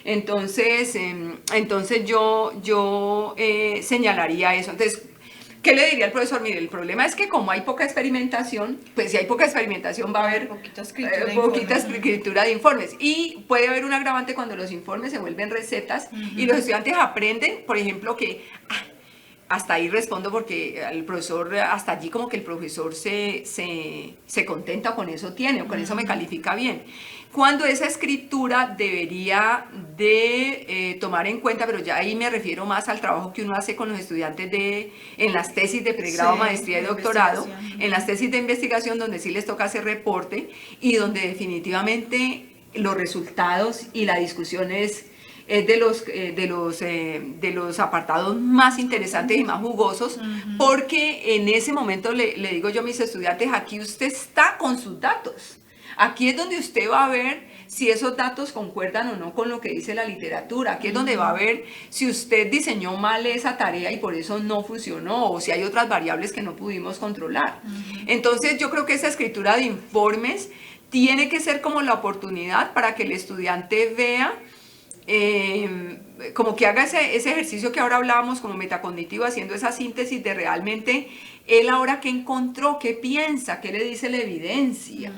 Entonces yo señalaría eso. Entonces, ¿Qué le diría al profesor? Mire, el problema es que como hay poca experimentación, pues si hay poca experimentación va a haber poquita escritura de informes. Y puede haber un agravante cuando los informes se vuelven recetas y los estudiantes aprenden, por ejemplo, que... hasta ahí respondo porque el profesor, hasta allí como que el profesor se contenta, o con eso tiene, o con eso me califica bien. Cuando esa escritura debería de tomar en cuenta, pero ya ahí me refiero más al trabajo que uno hace con los estudiantes en las tesis de pregrado, maestría y doctorado, en las tesis de investigación donde sí les toca hacer reporte y donde definitivamente los resultados y la discusión es de los apartados más interesantes y más jugosos, porque en ese momento le digo yo a mis estudiantes, aquí usted está con sus datos. Aquí es donde usted va a ver si esos datos concuerdan o no con lo que dice la literatura. Aquí es donde va a ver si usted diseñó mal esa tarea y por eso no funcionó, o si hay otras variables que no pudimos controlar. Entonces yo creo que esa escritura de informes tiene que ser como la oportunidad para que el estudiante vea, como que haga ese ejercicio que ahora hablábamos como metacognitivo, haciendo esa síntesis de realmente él ahora qué encontró, qué piensa, qué le dice la evidencia.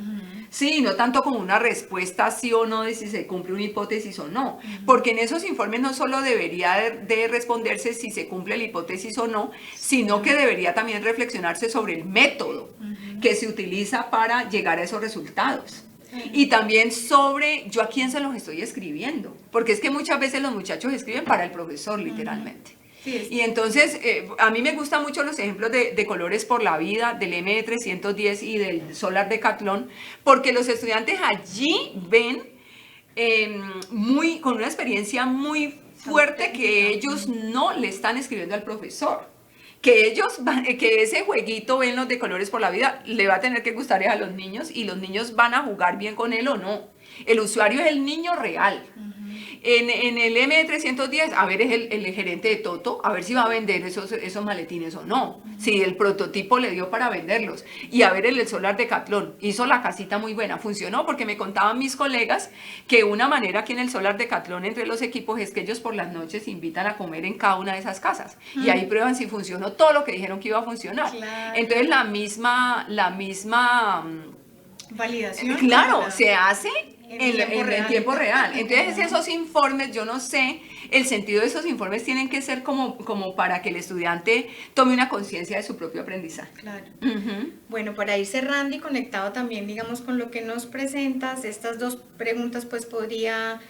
Sí, no tanto como una respuesta sí o no de si se cumple una hipótesis o no, porque en esos informes no solo debería de responderse si se cumple la hipótesis o no, sino que debería también reflexionarse sobre el método que se utiliza para llegar a esos resultados. Y también sobre yo a quién se los estoy escribiendo, porque es que muchas veces los muchachos escriben para el profesor literalmente. Sí, y entonces a mí me gustan mucho los ejemplos de Colores por la Vida, del MD310 y del Solar Decathlon, porque los estudiantes allí ven con una experiencia muy fuerte que ellos no le están escribiendo al profesor. Que ese jueguito, ven los de Colores por la Vida, le va a tener que gustar a los niños y los niños van a jugar bien con él o no. El usuario es el niño real. En el M310, a ver, es el gerente de Toto, a ver si va a vender esos maletines o no, si el prototipo le dio para venderlos. Y a ver, el Solar Decathlon, hizo la casita muy buena, funcionó, porque me contaban mis colegas que una manera aquí en el Solar Decathlon entre los equipos es que ellos por las noches invitan a comer en cada una de esas casas. Y ahí prueban si funcionó todo lo que dijeron que iba a funcionar. Claro. Entonces la misma validación. Claro, se hace en tiempo real. Entonces esos informes, yo no sé, el sentido de esos informes tienen que ser como para que el estudiante tome una conciencia de su propio aprendizaje. Claro. Bueno, para ir cerrando y conectado también, digamos, con lo que nos presentas, estas dos preguntas pues podría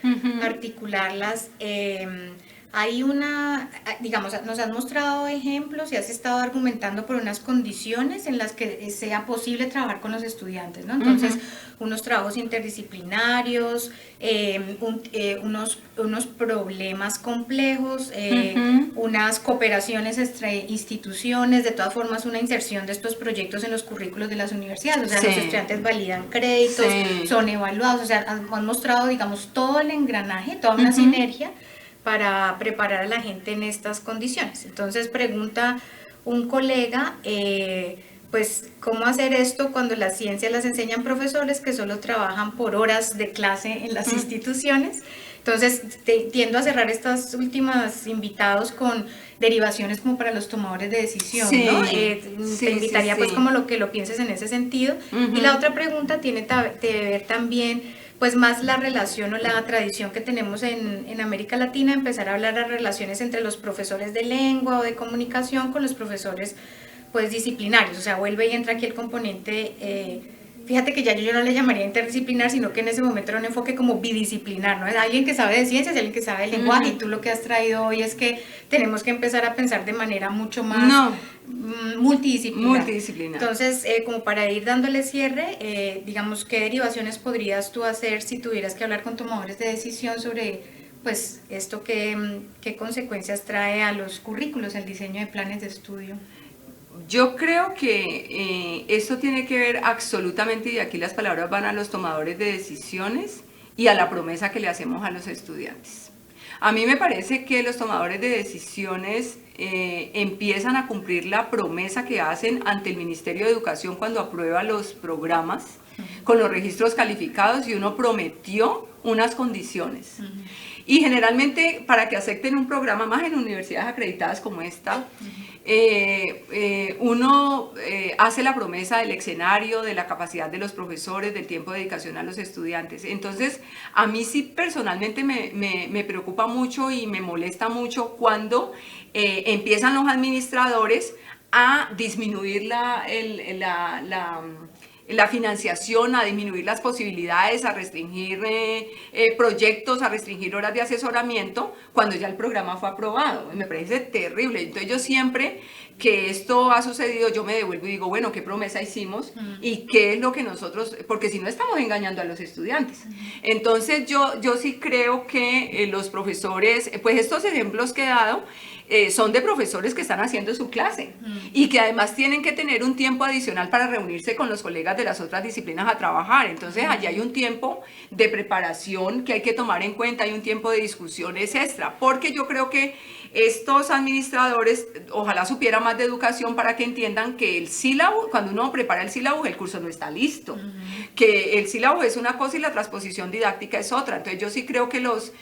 articularlas. Hay digamos, nos has mostrado ejemplos y has estado argumentando por unas condiciones en las que sea posible trabajar con los estudiantes, ¿no? Entonces, unos trabajos interdisciplinarios, unos problemas complejos, unas cooperaciones entre instituciones, de todas formas una inserción de estos proyectos en los currículos de las universidades, o sea, los estudiantes validan créditos, son evaluados, o sea, han mostrado, digamos, todo el engranaje, toda una sinergia para preparar a la gente en estas condiciones. Entonces pregunta un colega, pues, ¿cómo hacer esto cuando las ciencias las enseñan profesores que solo trabajan por horas de clase en las instituciones? Entonces, tiendo a cerrar estas últimas invitados con derivaciones como para los tomadores de decisión, ¿no? Te invitaría pues como lo pienses en ese sentido. Y la otra pregunta tiene que ver también pues más la relación o la tradición que tenemos en América Latina, empezar a hablar de relaciones entre los profesores de lengua o de comunicación con los profesores pues disciplinarios, o sea, vuelve y entra aquí el componente, fíjate que ya yo no le llamaría interdisciplinar, sino que en ese momento era un enfoque como bidisciplinar, ¿no? Es alguien que sabe de ciencias y alguien que sabe de lenguaje, y tú lo que has traído hoy es que tenemos que empezar a pensar de manera mucho más multidisciplinar. Entonces, como para ir dándole cierre, digamos, ¿qué derivaciones podrías tú hacer si tuvieras que hablar con tomadores de decisión sobre, pues, esto qué consecuencias trae a los currículos, el diseño de planes de estudio? Yo creo que esto tiene que ver absolutamente, y aquí las palabras van a los tomadores de decisiones y a la promesa que le hacemos a los estudiantes. A mí me parece que los tomadores de decisiones empiezan a cumplir la promesa que hacen ante el Ministerio de Educación cuando aprueba los programas con los registros calificados, y uno prometió unas condiciones. Y generalmente para que acepten un programa, más en universidades acreditadas como esta, uno hace la promesa del escenario, de la capacidad de los profesores, del tiempo de dedicación a los estudiantes. Entonces, a mí sí personalmente me preocupa mucho y me molesta mucho cuando empiezan los administradores a disminuir la financiación, a disminuir las posibilidades, a restringir proyectos, a restringir horas de asesoramiento cuando ya el programa fue aprobado. Me parece terrible. Entonces yo siempre que esto ha sucedido, yo me devuelvo y digo, bueno, ¿qué promesa hicimos? Y qué es lo que nosotros, porque si no estamos engañando a los estudiantes. Entonces yo sí creo que los profesores, pues estos ejemplos que he dado, son de profesores que están haciendo su clase y que además tienen que tener un tiempo adicional para reunirse con los colegas de las otras disciplinas a trabajar. Entonces allí hay un tiempo de preparación que hay que tomar en cuenta, hay un tiempo de discusiones extra, porque yo creo que estos administradores ojalá supieran más de educación para que entiendan que el sílabo, cuando uno prepara el sílabo, el curso no está listo, que el sílabo es una cosa y la transposición didáctica es otra. Entonces yo sí creo que los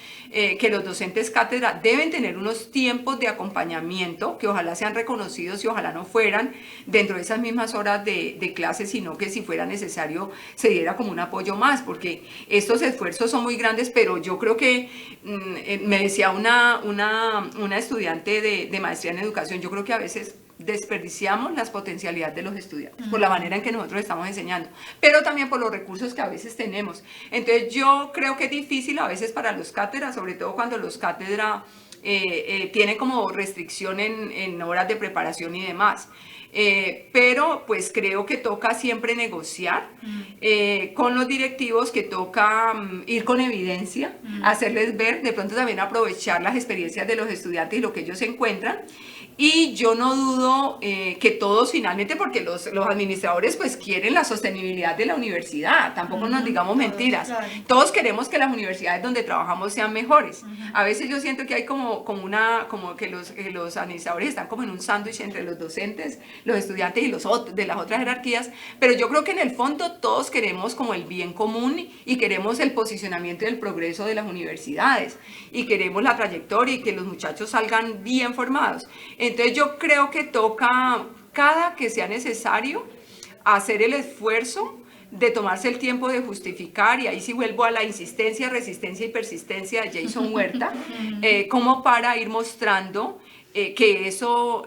docentes cátedra deben tener unos tiempos de acompañamiento que ojalá sean reconocidos y ojalá no fueran dentro de esas mismas horas de clase, sino que si fuera necesario se diera como un apoyo más, porque estos esfuerzos son muy grandes, pero yo creo que, me decía una estudiante de maestría en educación, yo creo que a veces desperdiciamos las potencialidades de los estudiantes por la manera en que nosotros estamos enseñando, pero también por los recursos que a veces tenemos. Entonces yo creo que es difícil a veces para los cátedras, sobre todo cuando los cátedra tienen como restricción en horas de preparación y demás. Pero pues creo que toca siempre negociar con los directivos, que toca ir con evidencia, hacerles ver, de pronto también aprovechar las experiencias de los estudiantes y lo que ellos encuentran. Y yo no dudo que todos finalmente, porque los administradores pues quieren la sostenibilidad de la universidad, tampoco nos digamos mentiras. Claro. Todos queremos que las universidades donde trabajamos sean mejores. A veces yo siento que hay como que los administradores están como en un sándwich entre los docentes, los estudiantes y de las otras jerarquías, pero yo creo que en el fondo todos queremos como el bien común y queremos el posicionamiento y el progreso de las universidades y queremos la trayectoria y que los muchachos salgan bien formados. Entonces yo creo que toca, cada que sea necesario, hacer el esfuerzo de tomarse el tiempo de justificar, y ahí sí vuelvo a la insistencia, resistencia y persistencia de Jason Huerta, como para ir mostrando que eso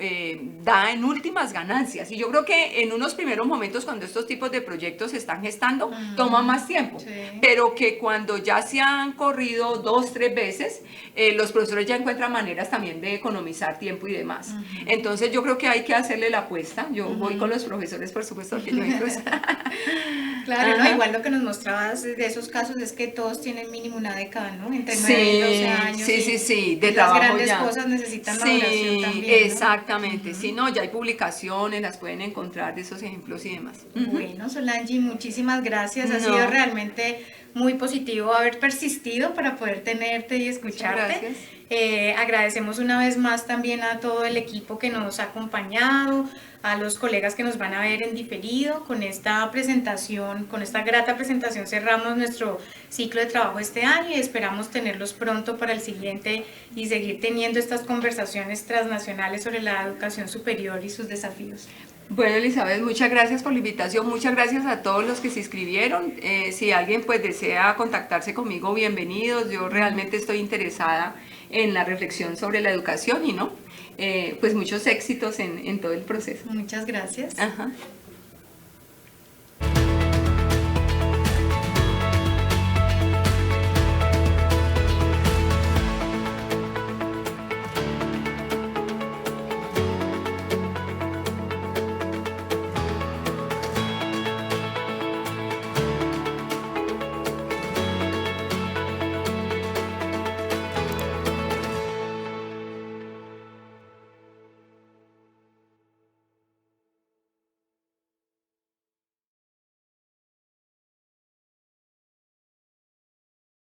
da en últimas ganancias. Y yo creo que en unos primeros momentos, cuando estos tipos de proyectos se están gestando, toma más tiempo, pero que cuando ya se han corrido 2, 3 veces, los profesores ya encuentran maneras también de economizar tiempo y demás. Entonces yo creo que hay que hacerle la apuesta. Yo voy con los profesores, por supuesto, que yo incluso. Claro, ¿no? Igual lo que nos mostrabas de esos casos es que todos tienen mínimo una década, ¿no? Entre 9 y 12 años. Sí, de trabajo ya. Las grandes cosas necesitan maduración también, ¿no? Exactamente. Sí, no, ya hay publicaciones, las pueden encontrar de esos ejemplos y demás. Bueno, Solange, muchísimas gracias. Ha sido realmente muy positivo haber persistido para poder tenerte y escucharte. Agradecemos una vez más también a todo el equipo que nos ha acompañado, a los colegas que nos van a ver en diferido. Con esta presentación, con esta grata presentación, cerramos nuestro ciclo de trabajo este año y esperamos tenerlos pronto para el siguiente y seguir teniendo estas conversaciones transnacionales sobre la educación superior y sus desafíos. Bueno, Elizabeth, muchas gracias por la invitación, muchas gracias a todos los que se inscribieron. Si alguien pues desea contactarse conmigo, bienvenidos. Yo realmente estoy interesada en la reflexión sobre la educación y pues muchos éxitos en todo el proceso. Muchas gracias. Ajá.